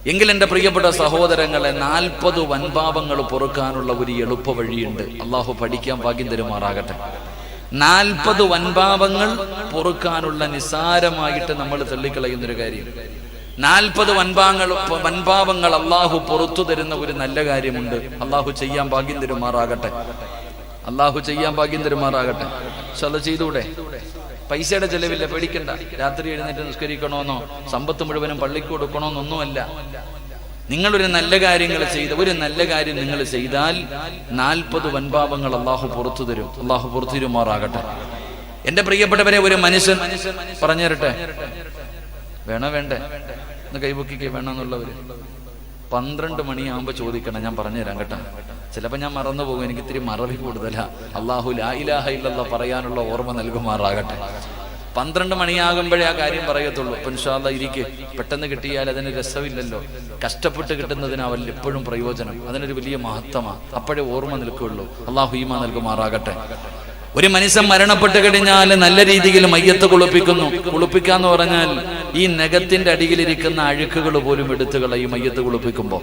എങ്കിൽ എൻ്റെ പ്രിയപ്പെട്ട സഹോദരങ്ങളെ, 40 വൻപാപങ്ങൾ പൊറുക്കാനുള്ള ഒരു എളുപ്പ വഴിയുണ്ട്. അള്ളാഹു പഠിക്കാൻ ഭാഗ്യം തരുമാറാകട്ടെ. 40 വൻപാപങ്ങൾ പൊറുക്കാനുള്ള നിസാരമായിട്ട് നമ്മൾ തള്ളിക്കളയുന്നൊരു കാര്യം. 40 വൻപാപങ്ങൾ അള്ളാഹു പുറത്തു തരുന്ന ഒരു നല്ല കാര്യമുണ്ട്. അള്ളാഹു ചെയ്യാൻ ഭാഗ്യം തരുമാറാകട്ടെ. അള്ളാഹു ചെയ്യാൻ ഭാഗ്യം തരുമാറാകട്ടെ. അത് ചെയ്തൂടെ? പൈസയുടെ ചെലവില്ല, പേടിക്കണ്ട. രാത്രി എഴുന്നേറ്റ് നിസ്കരിക്കണമെന്നോ സമ്പത്ത് മുഴുവനും പള്ളിക്ക് കൊടുക്കണമെന്നൊന്നുമല്ല. നിങ്ങളൊരു നല്ല കാര്യങ്ങൾ ചെയ്ത ഒരു നല്ല കാര്യം നിങ്ങൾ ചെയ്താൽ 40 വൻപാപങ്ങൾ അള്ളാഹു പുറത്തു തരും. അള്ളാഹു പുറത്തു തരുമാറാകട്ടെ. എന്റെ പ്രിയപ്പെട്ടവരെ, ഒരു മനുഷ്യൻ പറഞ്ഞു തരട്ടെ, വേണ്ടേ എന്ന് കൈപൊക്കിക്ക് വേണമെന്നുള്ളവര് 12 മണിയാകുമ്പോ ചോദിക്കണം, ഞാൻ പറഞ്ഞുതരാം കേട്ടോ. ചിലപ്പോൾ ഞാൻ മറന്നു പോകും, എനിക്ക് ഇത്തിരി മറവി കൂടുതലാ. അള്ളാഹു ലാ ഇലാഹ ഇല്ലല്ലാഹ് പറയാനുള്ള ഓർമ്മ നൽകുമാറാകട്ടെ. 12 മണിയാകുമ്പോഴേ ആ കാര്യം പറയത്തുള്ളൂ. ഇപ്പൊ ഇൻഷാ അല്ലാഹ് ഇരിക്കെ പെട്ടെന്ന് കിട്ടിയാൽ അതിന് രസമില്ലല്ലോ. കഷ്ടപ്പെട്ട് കിട്ടുന്നതിനാവല്ല എപ്പോഴും പ്രയോജനം. അതിനൊരു വലിയ മഹത്വമാണ്. അപ്പോഴേ ഓർമ്മ നിൽക്കുകയുള്ളൂ. അള്ളാഹു ഈമാൻ നൽകുമാറാകട്ടെ. ഒരു മനുഷ്യൻ മരണപ്പെട്ട് കഴിഞ്ഞാൽ നല്ല രീതിയിൽ മയ്യത്ത് കുളിപ്പിക്കുന്നു. കുളിപ്പിക്കാന്ന് പറഞ്ഞാൽ ഈ നഖത്തിന്റെ അടിയിലിരിക്കുന്ന അഴുക്കുകൾ പോലും എടുത്തു കളയും. മയ്യത്ത് കുളിപ്പിക്കുമ്പോ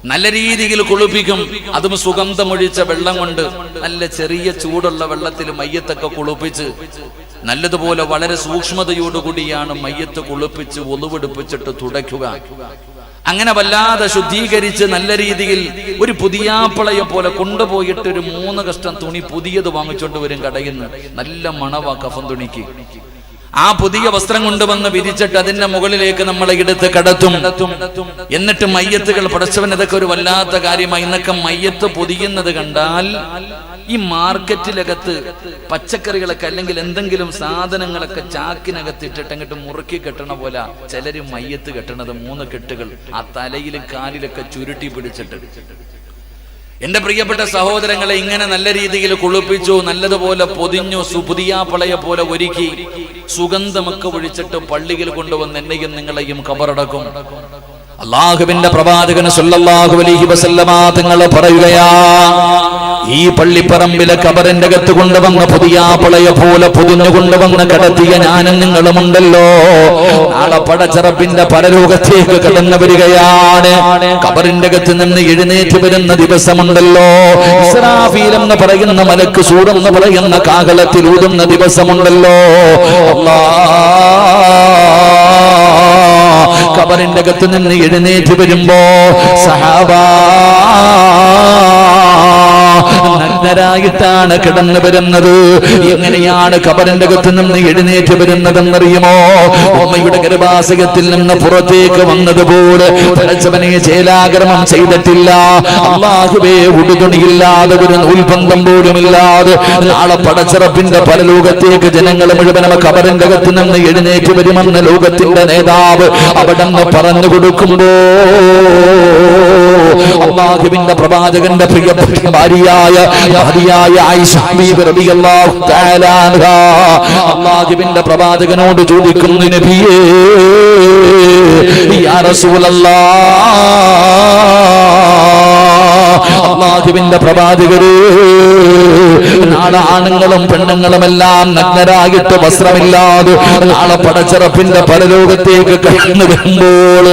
നല്ല രീതിയിൽ കുളിപ്പിക്കും. അതും സുഗന്ധമൊഴിച്ച വെള്ളം കൊണ്ട്, നല്ല ചെറിയ ചൂടുള്ള വെള്ളത്തിൽ മയ്യത്തൊക്കെ കുളിപ്പിച്ച് നല്ലതുപോലെ വളരെ സൂക്ഷ്മതയോടുകൂടിയാണ് മയ്യത്ത് കുളിപ്പിച്ച് ഒളിവെടുപ്പിച്ചിട്ട് തുടയ്ക്കുക. അങ്ങനെ വല്ലാതെ ശുദ്ധീകരിച്ച് നല്ല രീതിയിൽ ഒരു പുതിയാപ്പളയെ പോലെ കൊണ്ടുപോയിട്ട് ഒരു 3 കഷ്ടം തുണി പുതിയത് വാങ്ങിച്ചോണ്ട് വരും കടയിൽ നിന്ന്. നല്ല മണവാ കഫൻ തുണിക്ക്. ആ പുതിയ വസ്ത്രം കൊണ്ടുവന്ന് വിരിച്ചിട്ട് അതിന്റെ മുകളിലേക്ക് നമ്മളെ എടുത്ത് കടത്തും. എന്നിട്ട് മയ്യത്തുകൾ, പടച്ചവൻ ഇതൊക്കെ ഒരു വല്ലാത്ത കാര്യമായി. ഇന്നൊക്കെ മയ്യത്ത് പൊതിയുന്നത് കണ്ടാൽ ഈ മാർക്കറ്റിലകത്ത് പച്ചക്കറികളൊക്കെ അല്ലെങ്കിൽ എന്തെങ്കിലും സാധനങ്ങളൊക്കെ ചാക്കിനകത്തിട്ടിട്ട് അങ്ങോട്ട് മുറുക്കി കെട്ടണ പോലെ ചിലര് മയ്യത്ത് കെട്ടണത് 3 കെട്ടുകൾ ആ തലയിലും കാലിലൊക്കെ ചുരുട്ടി പിടിച്ചിട്ട്. എന്റെ പ്രിയപ്പെട്ട സഹോദരങ്ങളെ, ഇങ്ങനെ നല്ല രീതിയിൽ കുളിപ്പിച്ചു, നല്ലതുപോലെ പൊതിഞ്ഞു, പുതിയാപ്പളയെ പോലെ ഒരുക്കി സുഗന്ധമൊക്കെ ഒഴിച്ചിട്ട് പള്ളിയിൽ കൊണ്ടുവന്ന് എന്നെയും നിങ്ങളെയും ഖബറടക്കും. അല്ലാഹുവിന്റെ പ്രവാചകൻ സല്ലല്ലാഹു അലൈഹി വസല്ലമ തങ്ങൾ പറയുകയാ, ഈ പള്ളിപ്പറമ്പിലെ ഖബറിന്റെ അകത്ത് കൊണ്ടുവന്ന പുതിയാപ്പളയെ പോലെ പൊതിഞ്ഞു കൊണ്ടുവന്ന് കടത്തിയ ഞാനും നിങ്ങളുമുണ്ടല്ലോ, നാളെ പടച്ചറപ്പിന്റെ പരലോകത്തേക്ക് കടന്നു വരികയാണ്. ഖബറിന്റെ അകത്ത് നിന്ന് എഴുന്നേറ്റ് വരുന്ന ദിവസമുണ്ടല്ലോ, ഇസ്രാഫീൽ എന്ന് പറയുന്ന മലക്ക് സൂറെന്ന് പറയുന്ന കാഹളത്തിൽ ഊതുന്ന ദിവസമുണ്ടല്ലോ. ഖബറിന്റെ അകത്ത് നിന്ന് എഴുന്നേറ്റ് വരുമ്പോ സഹാബാ നഗ്നരായിട്ടാണ് കിടന്നു വരുന്നത്. എങ്ങനെയാണ് ഖബറിന്റെ അകത്ത് നിന്ന് എഴുന്നേറ്റ് വരുന്നതെന്നറിയുമോ? ഉമ്മയുടെ ഗർഭാശയത്തിൽ നിന്ന് പുറത്തേക്ക് വന്നതുപോലെ പടച്ചവനെ ചേലാഗ്രഹം ചെയ്തിട്ടില്ല. അല്ലാഹുവേ, ഉടുതുണിയില്ലാതെ ഒരു നൂൽബന്ധം പോലുമില്ലാതെ നാളെ പടച്ചറപ്പിന്റെ പരലോകത്തേക്ക് ജനങ്ങൾ മുഴുവനും ഖബറിന്റെ അകത്ത് നിന്ന് എഴുന്നേറ്റ് വരുമെന്ന് ലോകത്തിന്റെ നേതാവ് അവിടെ പറഞ്ഞു കൊടുക്കുമ്പോ അല്ലാഹുവിന്റെ പ്രവാചകന്റെ പ്രിയപ്പെട്ട ഭാര്യയായ ആയിഷ ബീവി റളിയല്ലാഹു തആല അൻഹാ അല്ലാഹുവിന്റെ പ്രവാചകനോട് ചോദിക്കുന്നു, നബിയേ യാ റസൂലല്ലാഹ്, അല്ലാഹുവിന്റെ പ്രവാചകരേ, നാളെ ആണുങ്ങളും പെണ്ണുങ്ങളുമെല്ലാം നഗ്നരായിട്ട് വസ്ത്രമില്ലാതെ നാളെ പടച്ചറപ്പിന്റെ പരലോകത്തേക്ക് കടന്നു വരുമ്പോൾ,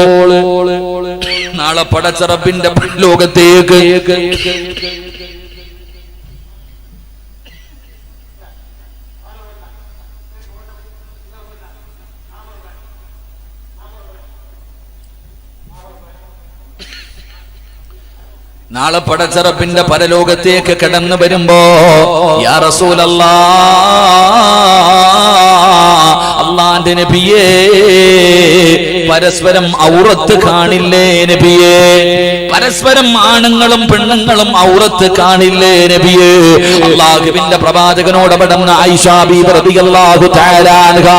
നാളെ പടച്ചറപ്പിന്റെ ലോകത്തേക്ക് നാളെ പടച്ചറപ്പിന്റെ പരലോകത്തേക്ക് കടന്നു വരുമ്പോ യാ റസൂലല്ലാഹ്, അല്ലാഹുവിന്റെ നബിയേ, പരസ്പരം ഔറത്ത് കാണില്ലേ നബിയേ? പരസ്പരം ആണുങ്ങളും പെണ്ണുങ്ങളും ഔറത്ത് കാണില്ലേ നബിയേ? അല്ലാഹുവിന്റെ പ്രവാചകനോട് അവിടെ ആയിഷ ബീവി റളിയല്ലാഹു തആല അൻഹാ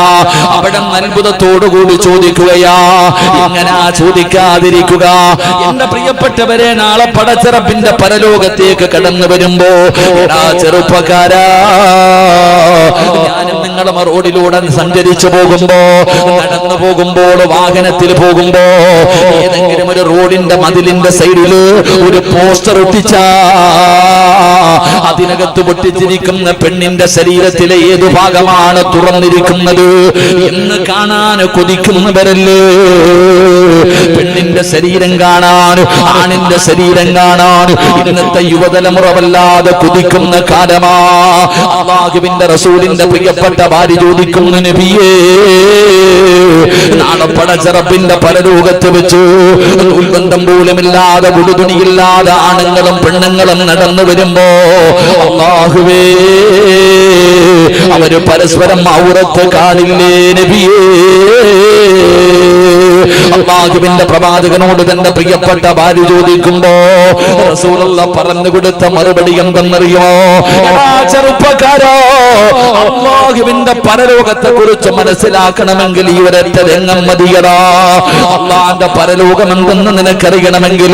അവിടെ അത്ഭുതത്തോടു കൂടി ചോദിക്കുകയാ. എങ്ങനാ ചോദിക്കാതിരിക്കുക? എന്റെ പ്രിയപ്പെട്ടവരെ, നാളെ പടച്ചറപ്പിന്റെ പരലോകത്തേക്ക് കടന്നു വരുമ്പോ ചെറുപ്പക്കാരാ, ഞാനും നിങ്ങളും റോഡിലൂടെ സഞ്ചരിച്ചു പോകുമ്പോ, നടന്നു പോകുമ്പോൾ, വാഹനത്തിൽ പോകുമ്പോ ഏതെങ്കിലും ഒരു റോഡിന്റെ മതിലിന്റെ സൈഡില് ഒരു പോസ്റ്റർ ഒട്ടിച്ചാ അതിനകത്ത് പൊട്ടിച്ചിരിക്കുന്ന പെണ്ണിന്റെ ശരീരത്തിലെ ഏതു ഭാഗമാണ് തുറന്നിരിക്കുന്നത് എന്ന് കാണാൻ കൊതിക്കുന്നവരല്ലേ? പെണ്ണിന്റെ ശരീരം കാണാൻ, ആണിന്റെ ശരീരം കാണാൻ ഇന്നത്തെ യുവതലമുറ വല്ലാതെ കുതിക്കുന്ന കാലമാ. അല്ലാഹുവിന്റെ റസൂലിന്റെ പ്രിയപ്പെട്ട ഭാര്യ ചോദിക്കുന്നു, നബിയേ, നാളെ പടച്ച റബ്ബിന്റെ പരലോകത്ത് വെച്ചു ഉത്ബന്ധം പോലുമില്ലാതെ ഉടുതുണിയില്ലാതെ ആണുങ്ങളും പെണ്ണുങ്ങളും നടന്നു വരുമ്പോ അല്ലാഹുവേ, അവര് പരസ്പരം ഔറത്ത് കാണില്ലേ നബിയേ? അല്ലാഹുവിന്റെ പ്രവാചകനോട് തന്റെ പ്രിയപ്പെട്ട ഭാര്യ ചോദിക്കുമ്പോ റസൂലുള്ളാഹി പറഞ്ഞു കൊടുത്ത മറുപടി എന്തെന്നറിയോ? ചെറുപ്പക്കാരോ, അല്ലാഹുവിന്റെ പരലോകത്തെ കുറിച്ച് മനസ്സിലാക്കണമെങ്കിൽ ഈ ഒരൊറ്റ രംഗം മതിയടാ. അല്ലാഹുവിന്റെ പരലോകം എന്തെന്ന് നിനക്കറിയണമെങ്കിൽ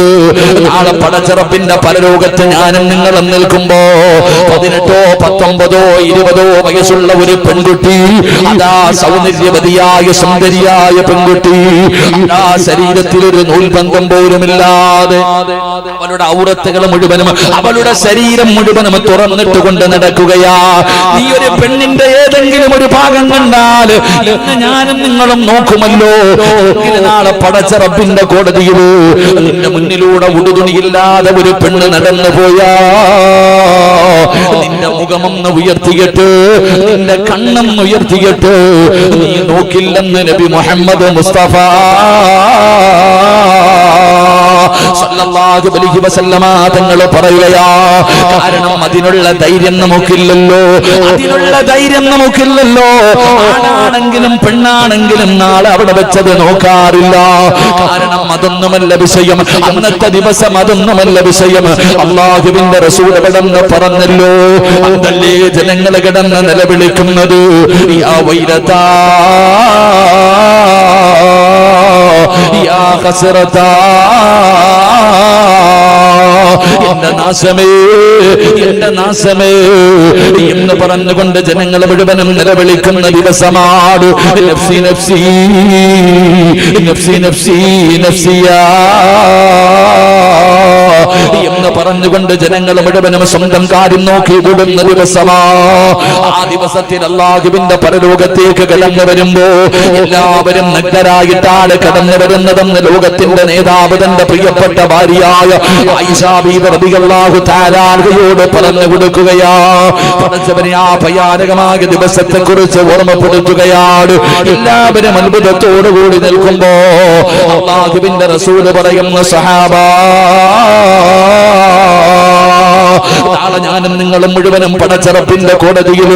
നാളെ പടച്ച റബ്ബിന്റെ പരലോകത്ത് ഞാനും നിങ്ങളും നിൽക്കുമ്പോ 18, 19, 20 വയസ്സുള്ള ഒരു പെൺകുട്ടി, അതാ സൗന്ദര്യവതിയായ സുന്ദരിയായ പെൺകുട്ടി, ആ ശരീരത്തിൽ ഒരു നൂൽബന്ധം പോലുമില്ലാതെ അവളുടെ ഔറത്തുകൾ മുഴുവനും അവളുടെ ശരീരം മുഴുവനും തുറന്നിട്ട് കൊണ്ട് നടക്കുകയാ. ഈ ഒരു പെണ്ണിന്റെ ഏതെങ്കിലും ഒരു ഭാഗം കണ്ടാൽ ഇന്ന് ഞാനും നിങ്ങളും നോക്കുമല്ലോ. നാളെ പടച്ച റബ്ബിന്റെ കോടതിയിൽ നിന്റെ മുന്നിലൂടെ ഉടുതുണിയില്ലാതെ ഒരു പെണ്ണ് നടന്നു പോയാ നിന്റെ മുഖമൊന്ന് ഉയർത്തിയിട്ട് നിന്റെ കണ്ണൊന്ന് ഉയർത്തിയിട്ട് നീ നോക്കില്ലെന്ന് നബി മുഹമ്മദ് മുസ്തഫ സല്ലല്ലാഹു അലൈഹി വസല്ലമ തങ്ങൾ പറയുകയാ. കാരണം അതിനുള്ള ധൈര്യം നമുക്കില്ലല്ലോ, അതിനുള്ള ധൈര്യം നമുക്കില്ലല്ലോ. ആണാണെങ്കിലും പെണ്ണാണെങ്കിലും നാളെ അവിടെ വെച്ചത് നോക്കാറില്ല. കാരണം അതൊന്നുമല്ല വിഷയം, അന്നത്തെ ദിവസം അതൊന്നുമല്ല വിഷയം. അല്ലാഹുവിന്റെ റസൂൽ കിടന്ന് പറഞ്ഞല്ലോ, അതല്ലേ ജനങ്ങൾ കിടന്ന് നിലവിളിക്കുന്നത്, യാ വൈലതാ യാ ഖസ്റതാ, എന്റെ നാശമേ, എന്റെ നാശമേ എന്ന് പറഞ്ഞുകൊണ്ട് ജനങ്ങൾ മുഴുവനും നിലവിളിക്കുന്ന ദിവസമാണ്. നഫ്സി നഫ്സി നഫ്സി നഫ്സി നഫ്സിയാ എന്ന് പറഞ്ഞുകൊണ്ട് ജനങ്ങൾ മുഴുവനും സ്വന്തം കാര്യം നോക്കി കൂടുന്ന ദിവസമാ. ആ ദിവസത്തിൽ അല്ലാഹുവിന്റെ പരലോകത്തേക്ക് കടന്നു വരുമ്പോ എല്ലാവരും നഗ്നരായിട്ടാണ് കടന്നു വരുന്നതെന്ന് ലോകത്തിന്റെ നേതാവ് തന്റെ പ്രിയപ്പെട്ട ഭാര്യയായ ആയിഷാ ബീവി റളിയല്ലാഹു തആല അൻഹയോട് പറഞ്ഞു കൊടുക്കുകയാ. പടച്ചവനെ ആ ഭയാനകമായ ദിവസത്തെ കുറിച്ച് ഓർമ്മപ്പെടുത്തുകയാണ്. എല്ലാവരും അത്ഭുതത്തോടു കൂടി നിൽക്കുമ്പോ അല്ലാഹുവിന്റെ റസൂല് പറയുന്നു, സഹാബാ, നാളെ ഞാനും നിങ്ങളും മുഴുവനും പടച്ച റബ്ബിന്റെ കോടതിയിൽ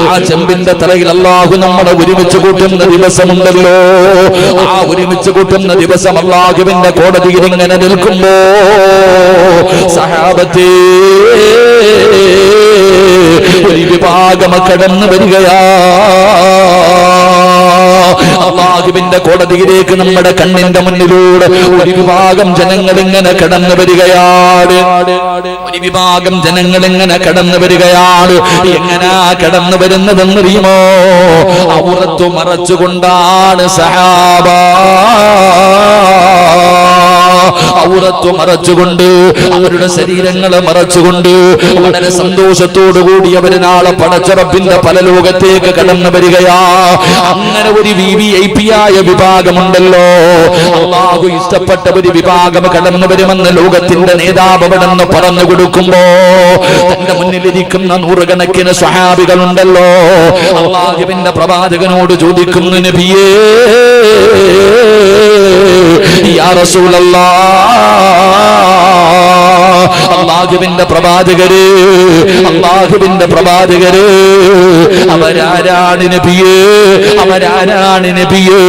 ആ ചെമ്പിന്റെ തലയിൽ അല്ലാഹു നമ്മളെ ഒരുമിച്ച് കൂട്ടുന്ന ദിവസമുണ്ടല്ലോ. ആ ഒരുമിച്ച് കൂട്ടുന്ന ദിവസം അല്ലാഹുവിന്റെ കോടതിയിൽ ഇങ്ങനെ നിൽക്കുമ്പോ സഹാബത്തേ, ഒരു വിഭാഗം കടന്നു വരികയാ. അല്ലാഹുവിന്റെ കോടതിയിലേക്ക് നമ്മുടെ കണ്ണിന്റെ മുന്നിലൂടെ ഒരു വിഭാഗം ജനങ്ങൾ ഇങ്ങനെ കടന്നു വരികയാണ്. ഒരു വിഭാഗം ജനങ്ങൾ ഇങ്ങനെ കടന്നു വരികയാണ്. എങ്ങനാ കടന്നു വരുന്നതെന്നറിയുമോ? ഔറത്ത് മറച്ചുകൊണ്ടാണ് സഹാബ. ഔറത്ത് മറച്ചുകൊണ്ട്, അവരുടെ ശരീരങ്ങളെ മറച്ചുകൊണ്ട് വളരെ സന്തോഷത്തോടുകൂടി അവര് നാളെ പടച്ച റബ്ബിന്റെ പരലോകത്തേക്ക് കടന്നു വരികയാ. അങ്ങനെ ഒരു VIP ആയ വിഭാഗമുണ്ടല്ലോ, അല്ലാഹു ഇഷ്ടപ്പെട്ട ഒരു വിഭാഗം കടന്നു വരുമെന്ന് ലോകത്തിന്റെ നേതാവ് അവിടെന്ന് പറഞ്ഞു കൊടുക്കുമ്പോ തന്റെ മുന്നിലിരിക്കുന്ന നൂറുകണക്കിന് സ്വഹാബികളുണ്ടല്ലോ, അല്ലാഹുവിന്റെ പ്രവാചകനോട് ചോദിക്കുന്നു, നബിയേ, യാ റസൂലല്ലാഹ്, അല്ലാഹുവിന്റെ പ്രവാചകരെ, അല്ലാഹുവിന്റെ പ്രവാചകരെ, അവരാരാണ് നബിയേ, അവരാരാണ് നബിയേ?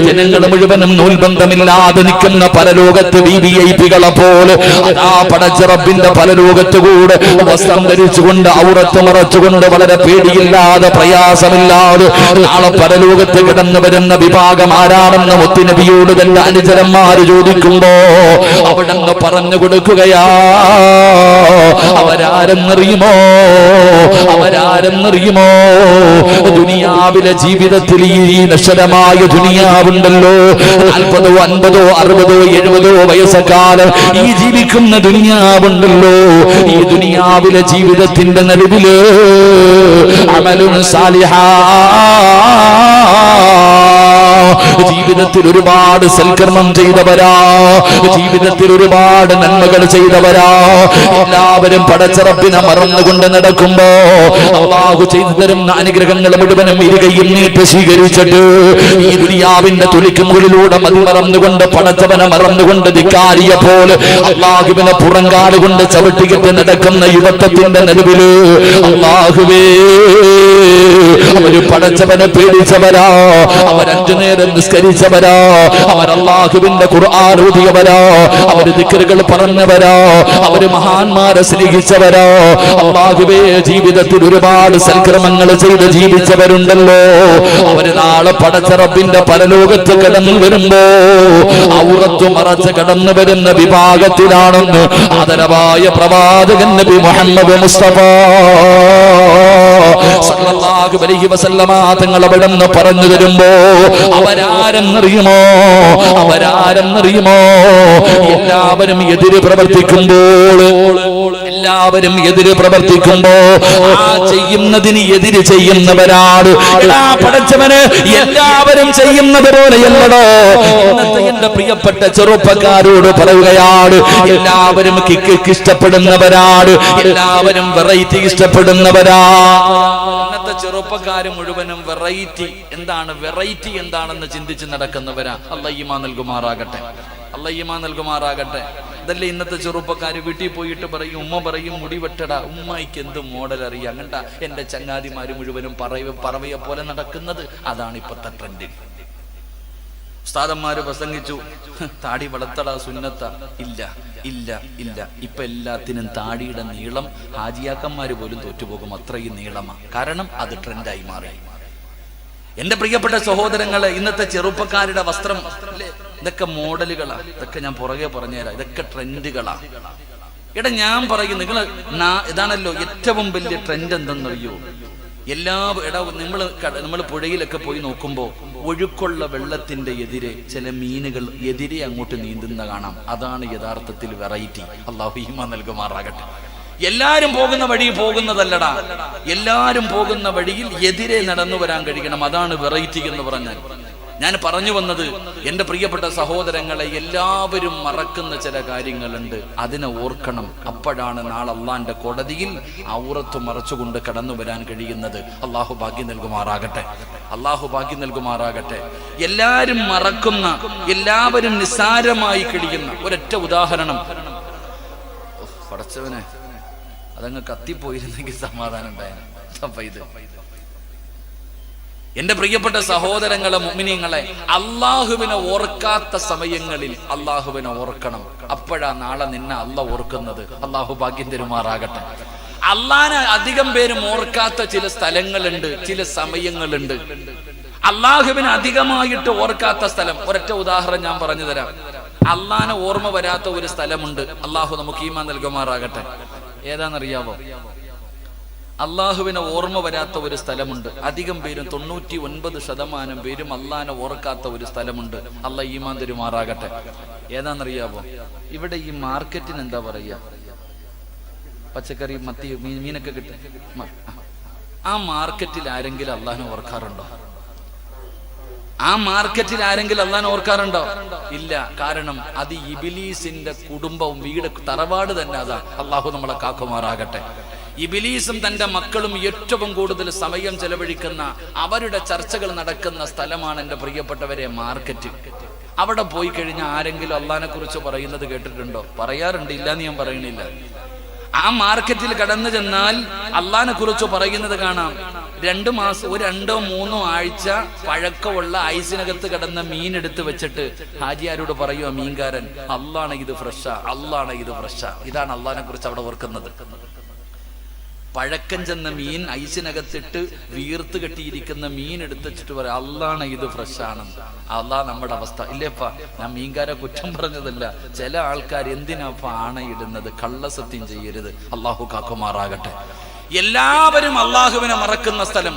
ജനങ്ങൾ മുഴുവനും നൂൽബന്ധമില്ലാതെ നിൽക്കുന്ന പരലോകത്ത് വിഐപികളെ പോലെ അതാ പടച്ച റബ്ബിന്റെ പരലോകത്ത് കൂടെ വസ്ത്രം ധരിച്ചുകൊണ്ട് ഔറത്ത് മറച്ചുകൊണ്ട് വളരെ പേടിയില്ലാതെ പ്രയാസമില്ലാതെ നാളെ പരലോകത്ത് കിടന്നു വരുന്ന വിഭാഗം ആരാണെന്ന് മുത്തുനബിയോട് തന്റെ അനുചരന്മാര് ചോദിക്കുമ്പോ അവിടെന്ന് പറഞ്ഞു കൊടുക്കുകയാ. അവരാരെന്നറിയുമോ? അവരാരെന്നറിയുമോ? ദുനിയാവിലെ ജീവിതത്തിൽ ഈ നശ്വരമായ ദുനിയാവുണ്ടല്ലോ, 40, 50, 60, 70 വയസ്സക്കാലം ഈ ജീവിക്കുന്ന ദുനിയാവുണ്ടല്ലോ, ഈ ദുനിയാവിലെ ജീവിതത്തിന്റെ നടുവില് അമലുൻ സാലിഹാ, ജീവിതത്തിൽ ഒരുപാട് സൽക്കർമ്മം ചെയ്തവരാ, ജീവിതത്തിൽ ഒരുപാട് നന്മകൾ ചെയ്തവരാ. എല്ലാവരും പടച്ചറപ്പിനെ മറന്നുകൊണ്ട് നടക്കുമ്പോ അല്ലാഹു ചെയ്തു തരുന്ന അനുഗ്രഹങ്ങൾ മുഴുവനും ഇരുകയും നീട്ടി സ്വീകരിച്ചിട്ട് ഈ ദുനിയാവിന്റെ തുലിക്കുമുകളിലൂടെ മതി മറന്നുകൊണ്ട് പടച്ചവനെ മറന്നുകൊണ്ട് ധിക്കാരിയെ പോലെ അല്ലാഹുവിനെ പുറങ്കാലുകൊണ്ട് ചവിട്ടിയിട്ട് നടക്കുന്ന യുവത്വത്തിന്റെ നടുവില് അല്ലാഹുവേ അവര് പടച്ചവനെ പേടിച്ചവരാ, അവരഞ്ചു നേരം നിസ്കരിച്ചവരാ, അവർ അല്ലാഹുവിന്റെ ഖുർആൻ ഓതിയവരാ, അവര് ദിക്റുകൾ പറഞ്ഞവരാ, അവര് മഹാന്മാരെ സ്നേഹിച്ചവരാ. അല്ലാഹുവേ ജീവിതത്തിൽ ഒരുപാട് സൽക്രമങ്ങൾ ചെയ്ത് ജീവിച്ചവരുണ്ടല്ലോ, അവര് നാളെ പടച്ച റബ്ബിന്റെ പരലോകത്ത് കടന്നു വരുമ്പോ ഔറത്ത് മറച്ച് കടന്നു വരുന്ന വിഭാഗത്തിലാണെന്ന് ആദരവായ പ്രവാചകൻ നബി മുഹമ്മദ് മുസ്തഫ സല്ലല്ലാഹു അലൈഹി വസല്ലമ തങ്ങൾ അവിടുന്ന് പറഞ്ഞു തരുമ്പോ അവരാരെന്നറിയുമോ? എല്ലാവരും എതിര് പ്രവർത്തിക്കുമ്പോൾ, എല്ലാവരും എതിര് പ്രവർത്തിക്കുമ്പോ ആ ചെയ്യുന്നതിന് എതിര് ചെയ്യുന്നവരാണ്. പടച്ചവന് എല്ലാവരും ചെയ്യുന്നത് പോലെയല്ലടോ. ഇന്നത്തെ എന്റെ പ്രിയപ്പെട്ട ചെറുപ്പക്കാരോട് പറയുകയാണ്, എല്ലാവരും കിക്ക് ഇഷ്ടപ്പെടുന്നവരാണ്, എല്ലാവരും വെറൈറ്റി ഇഷ്ടപ്പെടുന്നവരാ. ഇന്നത്തെ ചെറുപ്പക്കാര് മുഴുവനും വെറൈറ്റി എന്താണ്, വെറൈറ്റി എന്താണെന്ന് ചിന്തിച്ച് നടക്കുന്നവരാ. അല്ലാഹു ഈമാൻ നൽകുമാറാകട്ടെ, അല്ലാഹു ഈമാൻ നൽകുമാറാകട്ടെ. അതല്ലേ ഇന്നത്തെ ചെറുപ്പക്കാര് വീട്ടിൽ പോയിട്ട് പറയും, ഉമ്മ പറയും മുടി വെട്ടടാ, ഉമ്മയ്ക്ക് എന്ത് മോഡൽ അറിയാം, അങ്ങട്ടാ എന്റെ ചങ്ങാതിമാര് മുഴുവനും പറവയെ പോലെ നടക്കുന്നത്. അതാണ് ഇപ്പത്തെ ട്രെൻഡ്. ഉസ്താദന്മാര് പ്രസംഗിച്ചു, താടി വളർത്തടാ സുന്നത്ത. ഇല്ല ഇല്ല ഇല്ല, ഇപ്പൊ എല്ലാത്തിനും താടിയുടെ നീളം ഹാജിയാക്കന്മാര് പോലും തോറ്റുപോകും, അത്രയും നീളമാണ്. കാരണം അത് ട്രെൻഡായി മാറി. എന്റെ പ്രിയപ്പെട്ട സഹോദരങ്ങളെ, ഇന്നത്തെ ചെറുപ്പക്കാരുടെ വസ്ത്രം ഇതൊക്കെ മോഡലുകളാ, ഇതൊക്കെ ഞാൻ പുറകെ പറഞ്ഞുതരാം, ഇതൊക്കെ ട്രെൻഡുകളാ. എടാ ഞാൻ പറയും, നിങ്ങൾ ഇതാണല്ലോ ഏറ്റവും വലിയ ട്രെൻഡ് എന്തെന്നറിയോ? നമ്മൾ പുഴയിലൊക്കെ പോയി നോക്കുമ്പോ ഒഴുക്കുള്ള വെള്ളത്തിന്റെ എതിരെ ചില മീനുകൾ എതിരെ അങ്ങോട്ട് നീന്തുന്ന കാണാം. അതാണ് യഥാർത്ഥത്തിൽ വെറൈറ്റി. അല്ലാഹു ഈമാൻ നൽകുമാറാകട്ടെ. എല്ലാരും പോകുന്ന വഴി പോകുന്നതല്ലടാ, എല്ലാരും പോകുന്ന വഴിയിൽ എതിരെ നടന്നു വരാൻ കഴിയണം. അതാണ് വെറൈറ്റി എന്ന് പറഞ്ഞാൽ. ഞാൻ പറഞ്ഞു വന്നത്, എന്റെ പ്രിയപ്പെട്ട സഹോദരങ്ങളെ, എല്ലാവരും മറക്കുന്ന ചില കാര്യങ്ങളുണ്ട്, അതിനെ ഓർക്കണം. അപ്പോഴാണ് നാളെ അള്ളാന്റെ കോടതിയിൽ ഔറത്ത് മറച്ചുകൊണ്ട് കടന്നു വരാൻ കഴിയുന്നത്. അള്ളാഹു ഭാഗ്യം നൽകുമാറാകട്ടെ, അള്ളാഹു ഭാഗ്യം നൽകുമാറാകട്ടെ. എല്ലാരും മറക്കുന്ന, എല്ലാവരും നിസ്സാരമായി കഴിയുന്ന ഒരൊറ്റ ഉദാഹരണം. പടച്ചവനെ, അതങ്ങ് കത്തിപ്പോയിരുന്നെങ്കിൽ സമാധാനം ഉണ്ടായിരുന്നു. എന്റെ പ്രിയപ്പെട്ട സഹോദരങ്ങളെ, മുഅ്മിനീങ്ങളെ, അള്ളാഹുവിനെ ഓർക്കാത്ത സമയങ്ങളിൽ അള്ളാഹുവിനെ ഓർക്കണം. അപ്പോഴാ നാളെ നിന്നെ അള്ളാഹ് ഓർക്കുന്നത്. അള്ളാഹു ഭാഗ്യം തരുമാറാകട്ടെ. അള്ളാഹിനെ അധികം പേരും ഓർക്കാത്ത ചില സ്ഥലങ്ങളുണ്ട്, ചില സമയങ്ങളുണ്ട്. അള്ളാഹുവിനെ അധികമായിട്ട് ഓർക്കാത്ത സ്ഥലം, ഒരൊറ്റ ഉദാഹരണം ഞാൻ പറഞ്ഞു തരാം. അള്ളാഹിനെ ഓർമ്മ വരാത്ത ഒരു സ്ഥലമുണ്ട്. അള്ളാഹു നമുക്ക് ഈമാൻ നൽകുമാറാകട്ടെ. ഏതാണെന്നറിയാവോ? അള്ളാഹുവിനെ ഓർമ്മ വരാത്ത ഒരു സ്ഥലമുണ്ട്. അധികം പേരും 99% പേരും അള്ളാഹിനെ ഓർക്കാത്ത ഒരു സ്ഥലമുണ്ട്. അള്ളാഹ് ഈമാൻ തരുമാറാകട്ടെ. ഏതാണെന്നറിയാവോ? ഇവിടെ ഈ മാർക്കറ്റിന് എന്താ പറയുക, പച്ചക്കറി മത്തി മീനൊക്കെ കിട്ടും. ആ മാർക്കറ്റിൽ ആരെങ്കിലും അള്ളാഹിനെ ഓർക്കാറുണ്ടോ? ആ മാർക്കറ്റിൽ ആരെങ്കിലും അള്ളാഹിനെ ഓർക്കാറുണ്ടോ? ഇല്ല. കാരണം അത് ഇബ്ലീസിന്റെ കുടുംബവും വീട് തറവാട് തന്നെ അതാ. അള്ളാഹു നമ്മളെ കാക്കുമാറാകട്ടെ. ഇബ്ലീസും തന്റെ മക്കളും ഏറ്റവും കൂടുതൽ സമയം ചെലവഴിക്കുന്ന, അവരുടെ ചർച്ചകൾ നടക്കുന്ന സ്ഥലമാണ് എന്റെ പ്രിയപ്പെട്ടവരെ മാർക്കറ്റ്. അവിടെ പോയി കഴിഞ്ഞാൽ ആരെങ്കിലും അള്ളാഹിനെ കുറിച്ച് പറയുന്നത് കേട്ടിട്ടുണ്ടോ? പറയാറുണ്ട്, ഇല്ലാന്ന് ഞാൻ പറയണില്ല. ആ മാർക്കറ്റിൽ കടന്നു ചെന്നാൽ അള്ളാഹിനെ കുറിച്ച് പറയുന്നത് കാണാം. 2 മാസം, 2-3 ആഴ്ച പഴക്കമുള്ള ഐസിനകത്ത് കിടന്ന മീൻ എടുത്ത് വെച്ചിട്ട് ഹാജിയാരോട് പറയുക മീൻകാരൻ, അള്ളാണ് ഇത് ഫ്രഷാ, അള്ളാണ് ഇത് ഫ്രഷാ. ഇതാണ് അള്ളാഹിനെ കുറിച്ച് അവിടെ ഓർക്കുന്നത്. പഴക്കം ചെന്ന മീൻ ഐസിനകത്തിട്ട് വീർത്ത് കെട്ടിയിരിക്കുന്ന മീൻ എടുത്തിട്ട് പറയാം, അള്ളാണ് ഇത് ഫ്രഷാണ്. അള്ളാഹ് നമ്മുടെ അവസ്ഥ ഇല്ലേപ്പാ. ഞാൻ മീൻകാരെ കുറ്റം പറഞ്ഞതല്ല. ചില ആൾക്കാർ എന്തിനാപ്പ ആണയിടുന്നത്? കള്ളസത്യം ചെയ്യരുത്. അള്ളാഹു കാക്കുമാറാകട്ടെ. എല്ലാവരും അള്ളാഹുവിനെ മറക്കുന്ന സ്ഥലം